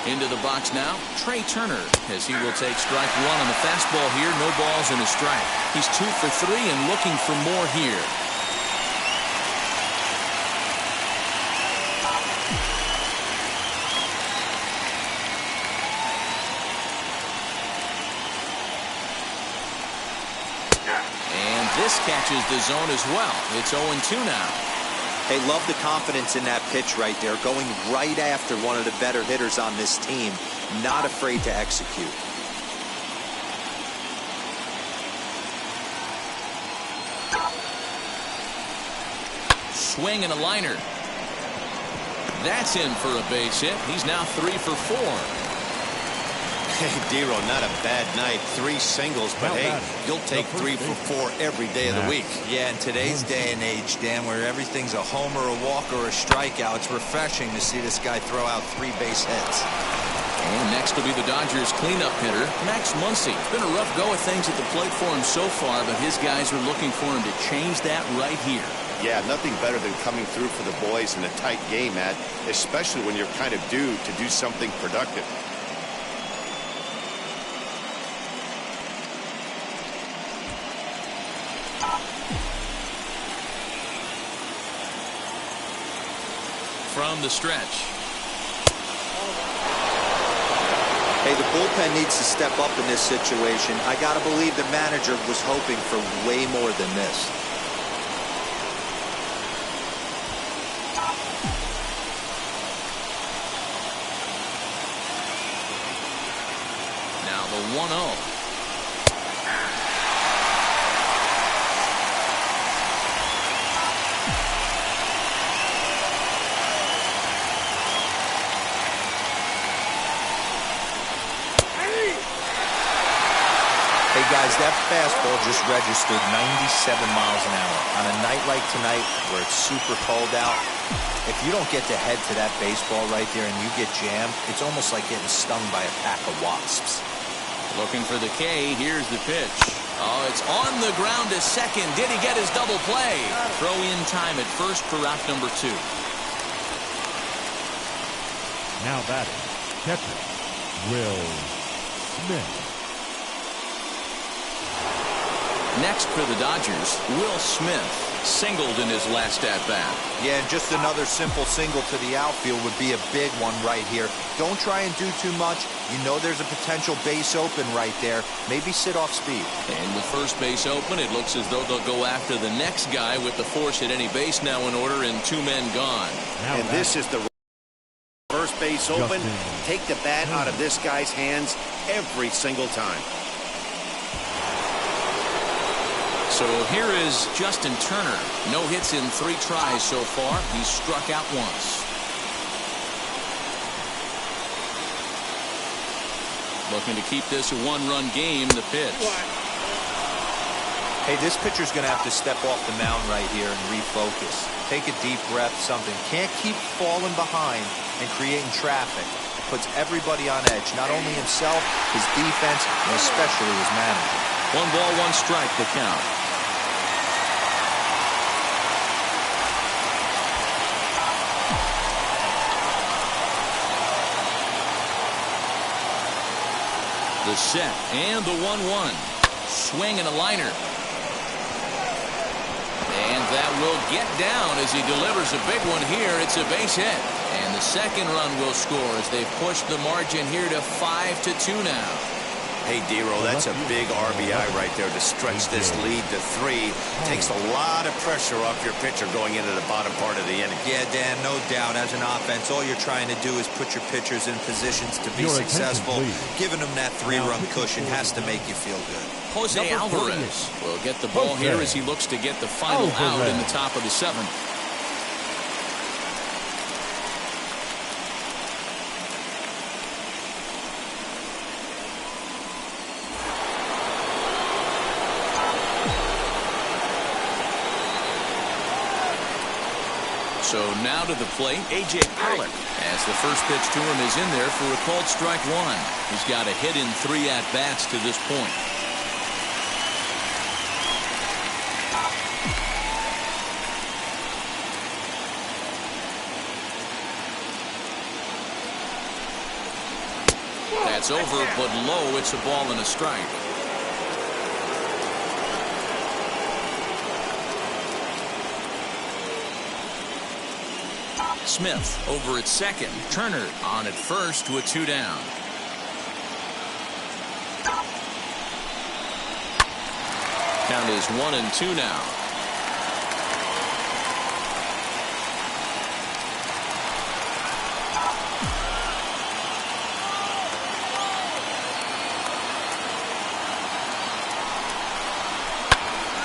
Into the box now, Trey Turner, as he will take strike 1 on the fastball here. No balls and a strike. He's 2 for 3 and looking for more here. This catches the zone as well. It's 0-2 now. They love the confidence in that pitch right there, going right after one of the better hitters on this team, not afraid to execute. Swing and a liner. That's in for a base hit. He's now 3 for 4. Hey, Dero, not a bad night. 3 singles, but hey, you'll take 3 for 4 every day of the week. Yeah, in today's day and age, Dan, where everything's a homer, a walk, or a strikeout, it's refreshing to see this guy throw out 3 base hits. And next will be the Dodgers cleanup hitter, Max Muncy. It's been a rough go of things at the plate for him so far, but his guys are looking for him to change that right here. Yeah, nothing better than coming through for the boys in a tight game, Matt, especially when you're kind of due to do something productive. From the stretch. Hey, the bullpen needs to step up in this situation. I gotta believe the manager was hoping for way more than this. Now the 1-0. Hey guys, that fastball just registered 97 miles an hour. On a night like tonight where it's super cold out, if you don't get to head to that baseball right there and you get jammed, it's almost like getting stung by a pack of wasps. Looking for the K. Here's the pitch. Oh, it's on the ground to second. Did he get his double play? Throw in time at first for out number 2. Now batting, catcher, Will Smith. Next for the Dodgers, Will Smith singled in his last at-bat. Yeah, and just another simple single to the outfield would be a big one right here. Don't try and do too much. You know there's a potential base open right there. Maybe sit off speed. And with first base open, it looks as though they'll go after the next guy with the force at any base now in order and 2 men gone. And this is the first base open. Take the bat out of this guy's hands every single time. So here is Justin Turner. No hits in 3 tries so far. He's struck out once. Looking to keep this a 1-run game. The pitch. Hey, this pitcher's going to have to step off the mound right here and refocus. Take a deep breath, something. Can't keep falling behind and creating traffic. It puts everybody on edge, not only himself, his defense, and especially his manager. 1 ball, 1 strike to count. The set and the 1-1. Swing and a liner. And that will get down as he delivers a big one here. It's a base hit. And the second run will score as they've pushed the margin here to 5-2 now. Hey, Dero, that's a big RBI right there to stretch this lead to 3. Takes a lot of pressure off your pitcher going into the bottom part of the inning. Yeah, Dan, no doubt. As an offense, all you're trying to do is put your pitchers in positions to be successful. Giving them that 3-run cushion has to make you feel good. Jose Alvarez will get the ball here as he looks to get the final out in the top of the 7th. So now to the plate, A.J. Pollock, as the first pitch to him is in there for a called strike one. He's got a hit in 3 at-bats to this point. That's over, but low. It's a ball and a strike. Smith over at second. Turner on at first with 2 down. Count is 1-2 now.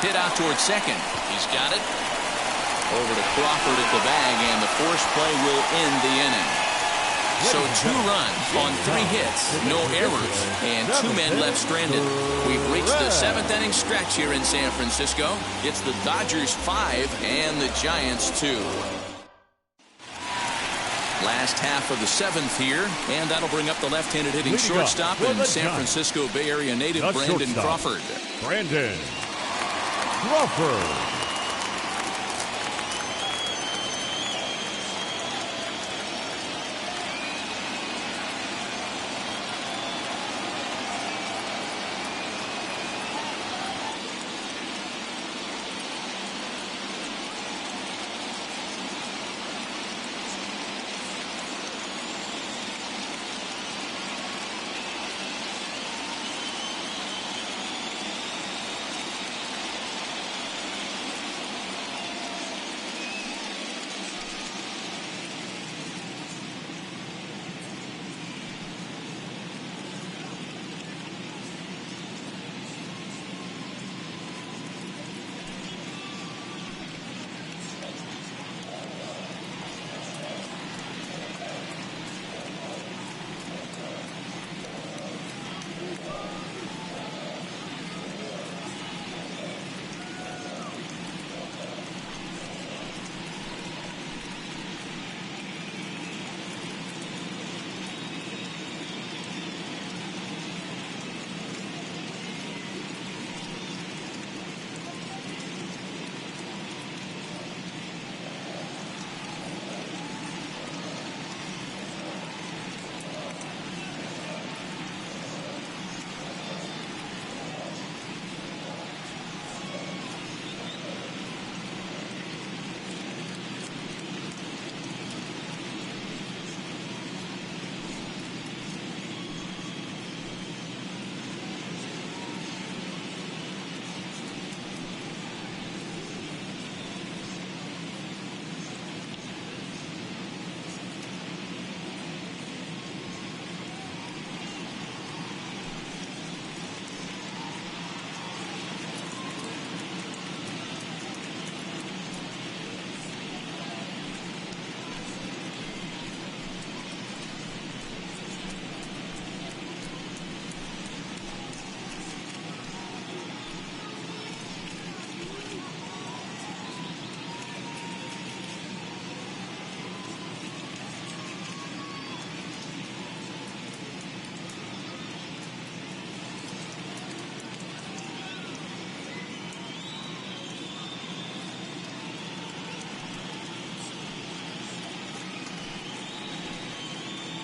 Hit out towards second. He's got it. Over to Crawford at the bag, and the force play will end the inning. So 2 runs on 3 hits, no errors, and 2 men left stranded. We've reached the 7th inning stretch here in San Francisco. It's the Dodgers 5 and the Giants 2. Last half of the 7th here, and that'll bring up the left-handed hitting shortstop and San Francisco Bay Area native Brandon Crawford. Brandon Crawford.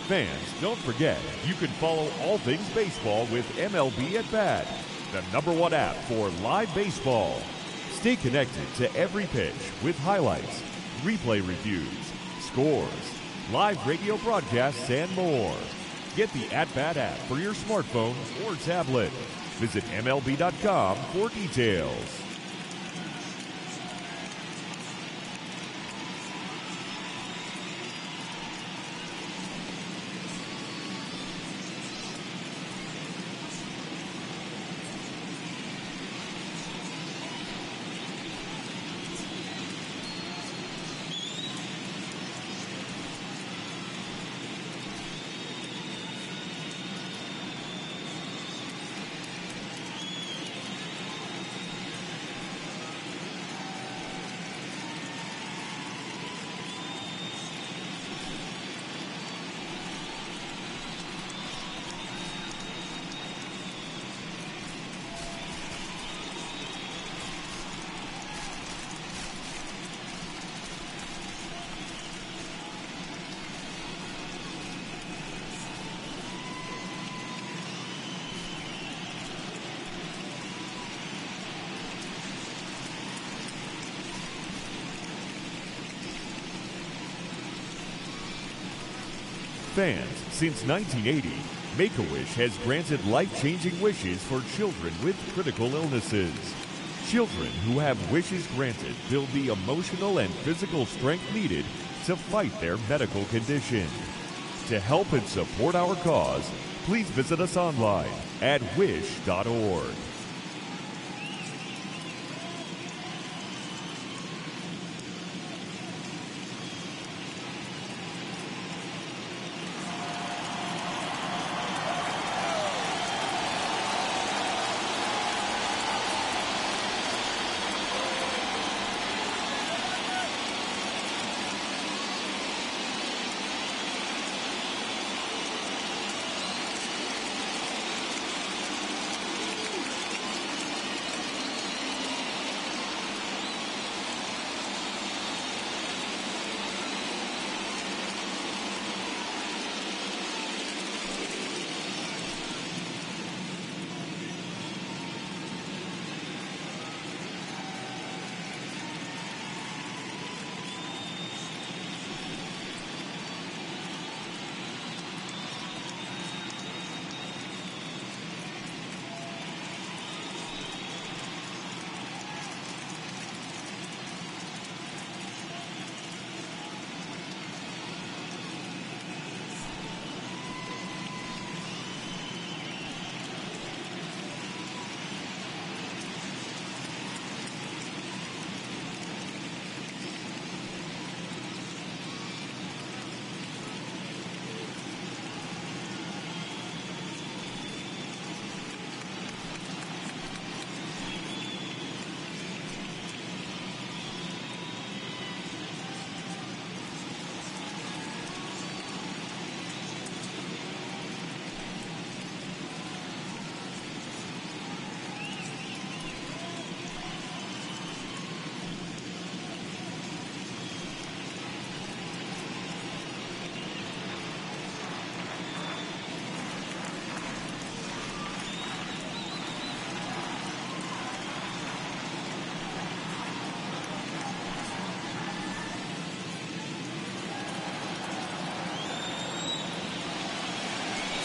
Fans, don't forget, you can follow all things baseball with MLB at Bat, the #1 app for live baseball. Stay connected to every pitch with highlights, replay reviews, scores, live radio broadcasts, and more. Get the At Bat app for your smartphone or tablet. Visit MLB.com for details. Fans, since 1980, Make-A-Wish has granted life-changing wishes for children with critical illnesses. Children who have wishes granted build the emotional and physical strength needed to fight their medical condition. To help and support our cause, please visit us online at wish.org.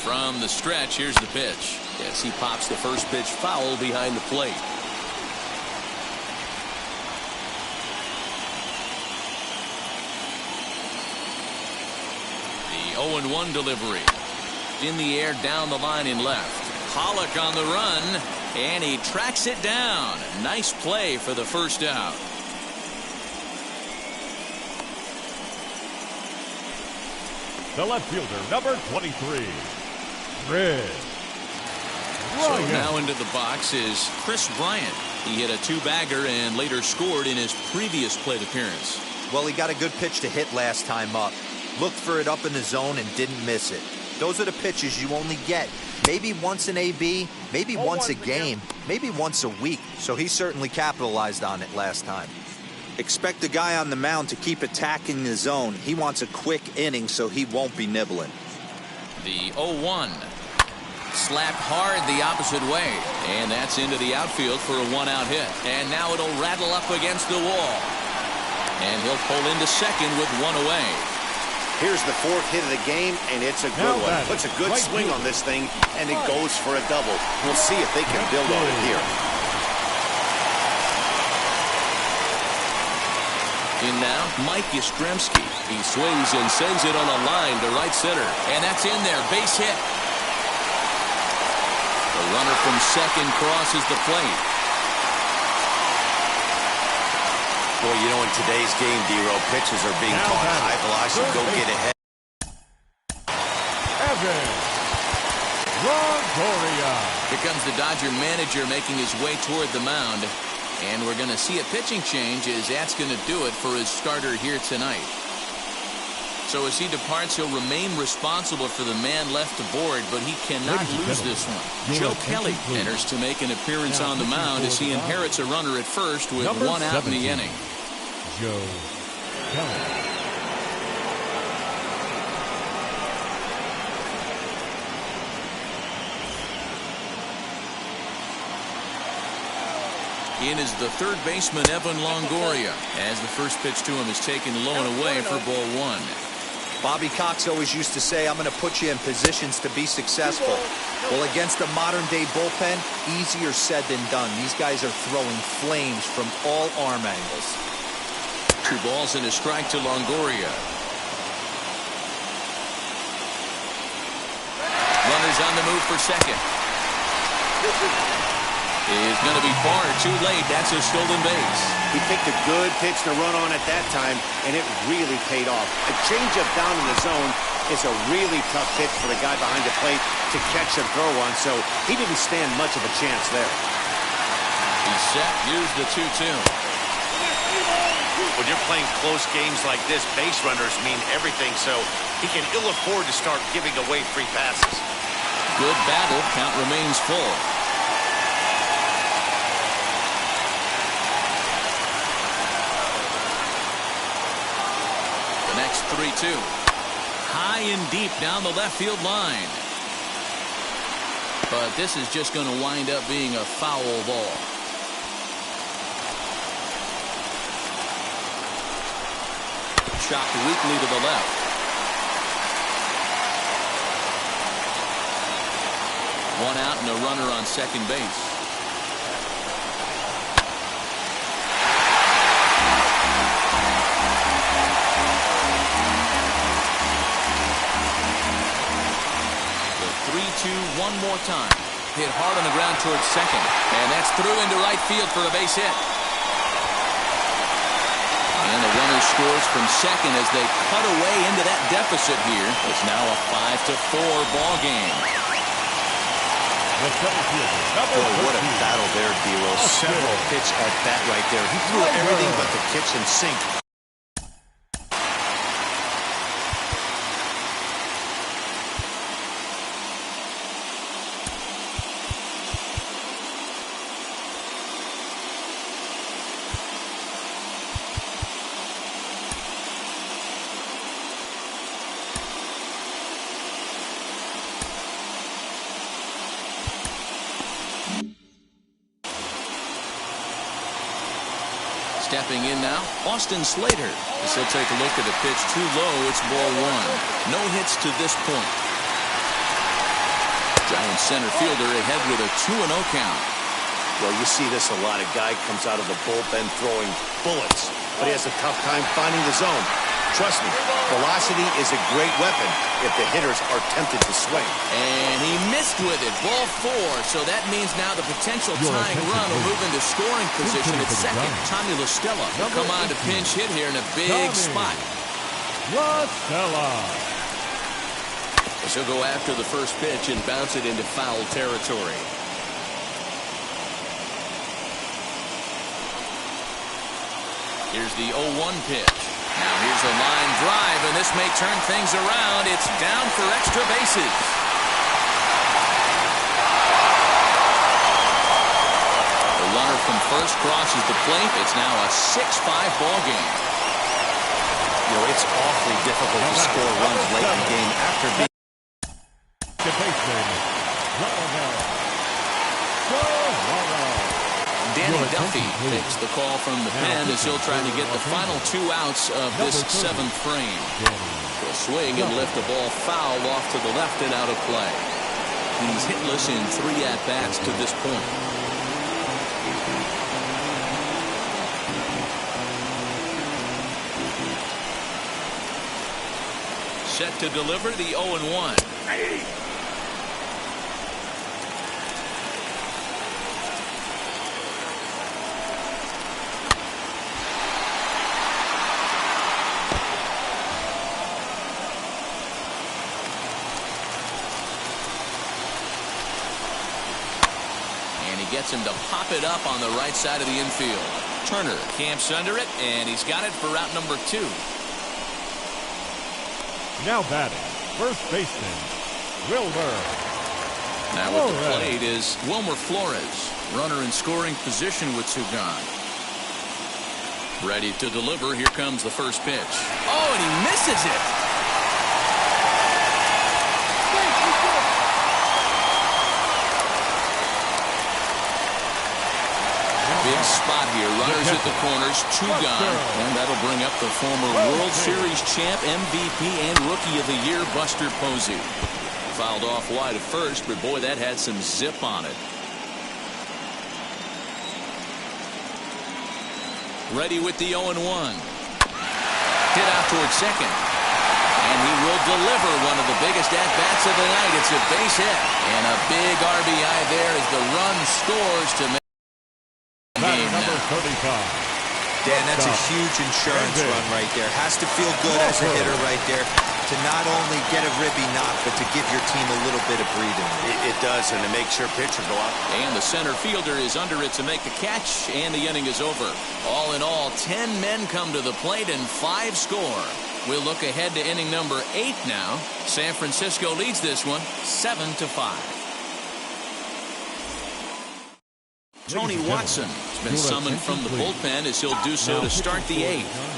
From the stretch, here's the pitch. Yes, he pops the first pitch foul behind the plate. The 0-1 delivery. In the air, down the line in left. Pollock on the run, and he tracks it down. Nice play for the first out. The left fielder, number 23, Chris So Bryant. now into the box is Chris Bryant. He hit a two-bagger and later scored in his previous plate appearance. Well, he got a good pitch to hit last time up. Looked for it up in the zone and didn't miss it. Those are the pitches you only get. Maybe once an AB, maybe once a game, maybe once a week. So he certainly capitalized on it last time. Expect the guy on the mound to keep attacking the zone. He wants a quick inning, so he won't be nibbling. The 0-1. Slapped hard the opposite way. And that's into the outfield for a one-out hit. And now it'll rattle up against the wall. And he'll pull into second with one away. Here's the fourth hit of the game, and it's a good one. Puts a good swing on this thing, and it goes for a double. We'll see if they can build on it here. In now, Mike Yastrzemski. He swings and sends it on a line to right center. And that's in there. Base hit. The runner from second crosses the plate. Boy, you know, in today's game, D-Row, pitches are being caught high velocity. Go get ahead. Evan Longoria. Here comes the Dodger manager making his way toward the mound. And we're going to see a pitching change as that's going to do it for his starter here tonight. So as he departs, he'll remain responsible for the man left aboard, but he cannot lose this one. Joe Kelly enters to make an appearance on the mound as he inherits a runner at first with one out in the inning. Joe Kelly. In is the third baseman, Evan Longoria, as the first pitch to him is taken low and away for ball one. Bobby Cox always used to say, I'm going to put you in positions to be successful. Well, against a modern-day bullpen, easier said than done. These guys are throwing flames from all arm angles. 2 balls and a strike to Longoria. Runners on the move for second. Is going to be far too late. That's a stolen base. He picked a good pitch to run on at that time, and it really paid off. A changeup down in the zone is a really tough pitch for the guy behind the plate to catch and throw on, so he didn't stand much of a chance there. He's set. Here's the 2-2. When you're playing close games like this, base runners mean everything, so he can ill afford to start giving away free passes. Good battle. Count remains full. The next 3-2. High and deep down the left field line. But this is just going to wind up being a foul ball. Chopped weakly to the left. One out and a runner on second base. The 3-2 one more time. Hit hard on the ground towards second. And that's through into right field for a base hit. And the runner scores from second as they cut away into that deficit here. It's now a 5-4 ball game. Boy, what a battle there, D-Lo. Several pitch at bat right there. He threw everything but the kitchen sink. Stepping in now, Austin Slater. As he'll take a look at the pitch too low, it's ball 1. No hits to this point. Giant center fielder ahead with a 2-0 count. Well, you see this a lot. A guy comes out of the bullpen throwing bullets, but he has a tough time finding the zone. Trust me, velocity is a great weapon if the hitters are tempted to swing. And he missed with it. Ball 4. So that means now the potential tying run will move into scoring position at second. Tommy La Stella will come on to pinch hit here in a big spot. La Stella. As he'll go after the first pitch and bounce it into foul territory. Here's the 0-1 pitch. Now here's a line drive, and this may turn things around. It's down for extra bases. The runner from first crosses the plate. It's now a 6-5 ball game. You know, it's awfully difficult to score runs late in the game after being... Danny Duffy takes the call from the pen as he'll try to get the final 2 outs of this 7th frame. He'll swing and lift the ball foul off to the left and out of play. He's hitless in 3 at-bats to this point. Set to deliver the 0-1. Gets him to pop it up on the right side of the infield. Turner camps under it, and he's got it for route number 2. Now batting, first baseman, Wilmer. Now at the plate is Wilmer Flores. Runner in scoring position with 2 gone. Ready to deliver. Here comes the first pitch. Oh, and he misses it. Big spot here Runners at the corners, 2 gone, and that'll bring up the former World Series champ, MVP, and Rookie of the Year, Buster Posey. Fouled off wide at first, but boy, that had some zip on it. Ready with the 0-1. Hit out towards second. And he will deliver one of the biggest at-bats of the night. It's a base hit. And a big RBI there as the run scores to make the game number now. 35. Dan, that's a huge insurance run right there. Has to feel good as a hitter right there to not only get a ribby knock, but to give your team a little bit of breathing. It does, and it makes your pitcher go out. And the center fielder is under it to make the catch, and the inning is over. All in all, 10 men come to the plate and 5 score. We'll look ahead to inning number 8 now. San Francisco leads this one 7-5. Tony Watson has been summoned from the bullpen as he'll do so to start the 8th.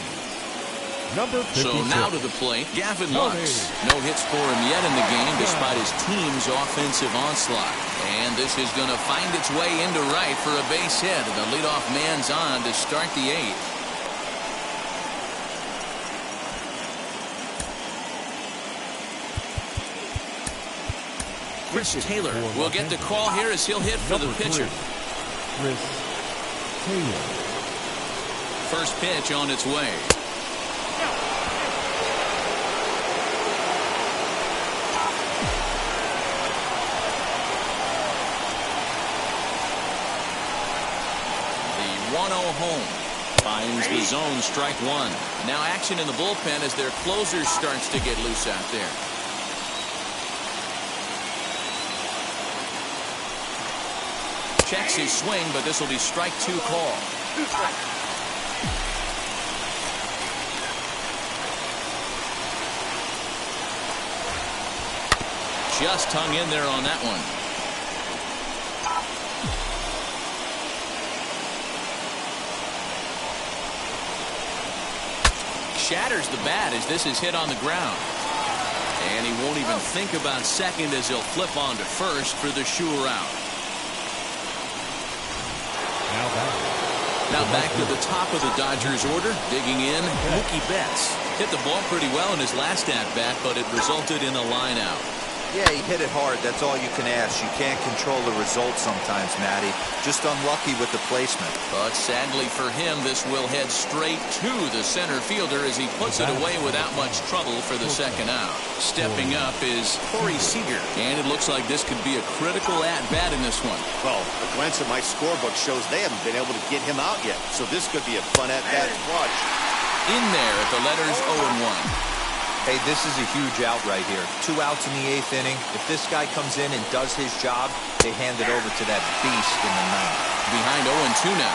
So now to the plate, Gavin Lux. No hits for him yet in the game despite his team's offensive onslaught. And this is going to find its way into right for a base hit. The leadoff man's on to start the 8th. Chris Taylor will get the call here as he'll hit for the pitcher. Chris Taylor. First pitch on its way. The 1-0 home. Finds the zone, strike 1. Now action in the bullpen as their closer starts to get loose out there. Checks his swing, but this will be strike 2 call. Just hung in there on that one. Shatters the bat as this is hit on the ground. And he won't even think about second as he'll flip on to first for the sure out. Now back to the top of the Dodgers order. Digging in, Mookie Betts. Hit the ball pretty well in his last at-bat, but it resulted in a line out. Yeah, he hit it hard. That's all you can ask. You can't control the result sometimes, Matty. Just unlucky with the placement. But sadly for him, this will head straight to the center fielder as he puts it away without much trouble for the second out. Stepping up is Corey Seager. And it looks like this could be a critical at-bat in this one. Well, a glance at my scorebook shows they haven't been able to get him out yet. So this could be a fun at-bat to watch. In there at the letters 0-1. Hey, this is a huge out right here. 2 outs in the 8th inning. If this guy comes in and does his job, they hand it over to that beast in the 9th. Behind 0-2 now.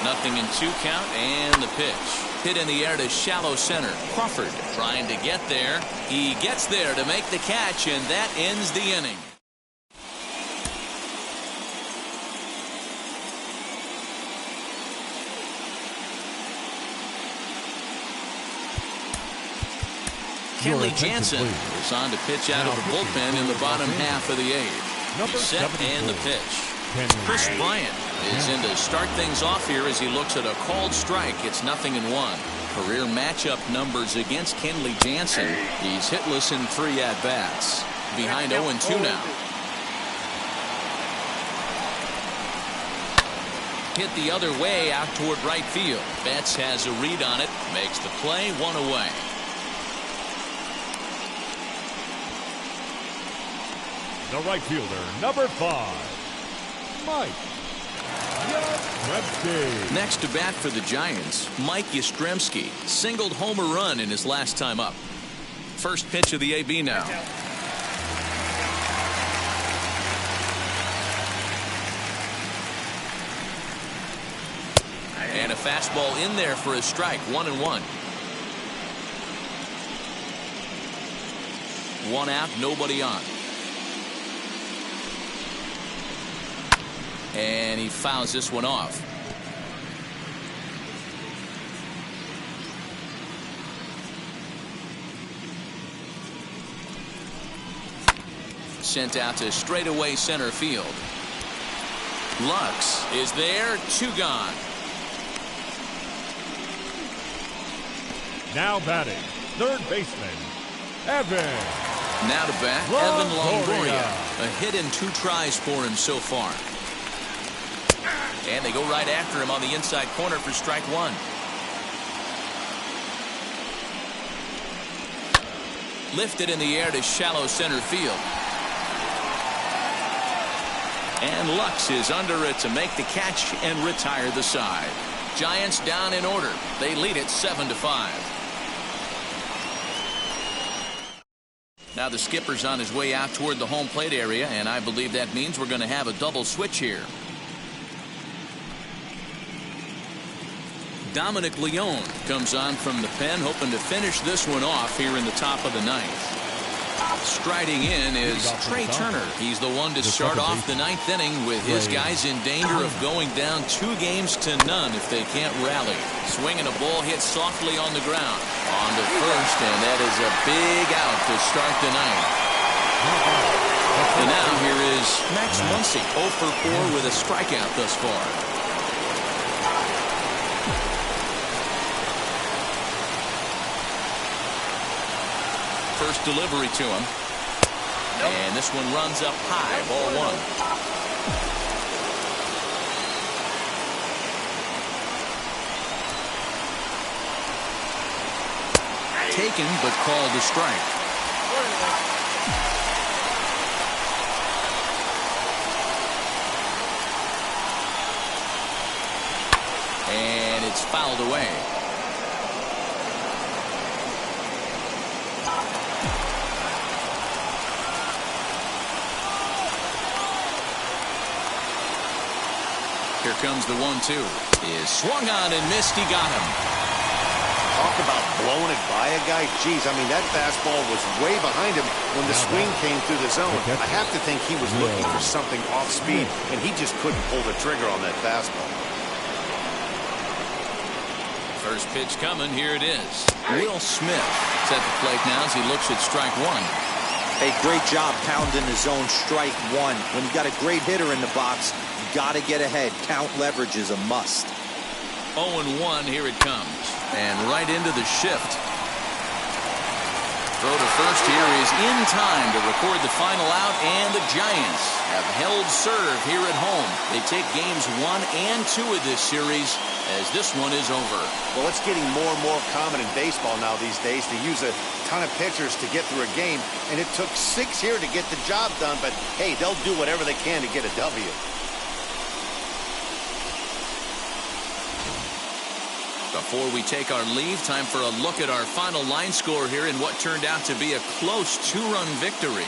Nothing in 2 count, and the pitch. Hit in the air to shallow center. Crawford trying to get there. He gets there to make the catch, and that ends the inning. Kenley Jansen is on to pitch out of the bullpen in the bottom half of the 8th. He's set and the pitch. Chris Bryant is in to start things off here as he looks at a called strike. It's 0-1. Career matchup numbers against Kenley Jansen. He's hitless in 3 at-bats. Behind 0-2 now. Hit the other way out toward right field. Betts has a read on it. Makes the play, 1 away. The right fielder, number 5, Mike Yastrzemski. Next to bat for the Giants, Mike Yastrzemski singled home a run in his last time up. First pitch of the AB now. And a fastball in there for a strike, 1-1. 1 out, nobody on. And he fouls this one off. sent out to straightaway center field. Lux is there, 2 gone. Now batting, third baseman, Evan. Now to bat, Evan Longoria. A hit in 2 tries for him so far. And they go right after him on the inside corner for strike 1. Lifted in the air to shallow center field. And Lux is under it to make the catch and retire the side. Giants down in order. They lead it 7-5. Now the skipper's on his way out toward the home plate area, and I believe that means we're going to have a double switch here. Dominic Leone comes on from the pen, hoping to finish this one off here in the top of the 9th. Striding in is Trey Turner. He's the one to start off the 9th inning with his guys in danger of going down 2 games to none if they can't rally. Swinging a ball hit softly on the ground. On to first, and that is a big out to start the 9th. And now here is Max Muncy, 0 for 4 with a strikeout thus far. First delivery to him. And this one runs up high, ball 1. Taken, but called a strike. And it's fouled away. Here comes the 1-2. Is swung on and missed. He got him. Talk about blowing it by a guy. Geez, I mean, that fastball was way behind him when the swing came through the zone. I have to think he was looking for something off speed, and he just couldn't pull the trigger on that fastball. First pitch coming. Here it is. Will Smith is at the plate now as he looks at strike 1. Hey, great job pounding the zone strike 1. When you got a great hitter in the box, you got to get ahead. Count leverage is a must. 0-1, here it comes. And right into the shift. Throw to first here is in time to record the final out, and the Giants have held serve here at home. They take games 1 and 2 of this series as this one is over. Well, it's getting more and more common in baseball now these days to use a ton of pitchers to get through a game, and it took 6 here to get the job done, but hey, they'll do whatever they can to get a W. Before we take our leave, time for a look at our final line score here in what turned out to be a close 2-run victory.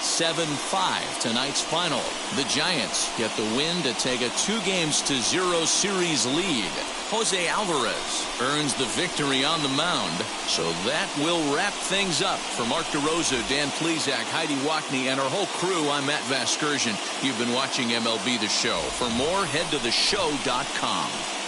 7-5 tonight's final. The Giants get the win to take a 2-0 series lead. Jose Alvarez earns the victory on the mound. So that will wrap things up. For Mark DeRosa, Dan Plesac, Heidi Wackney, and our whole crew, I'm Matt Vasgersian. You've been watching MLB The Show. For more, head to theshow.com.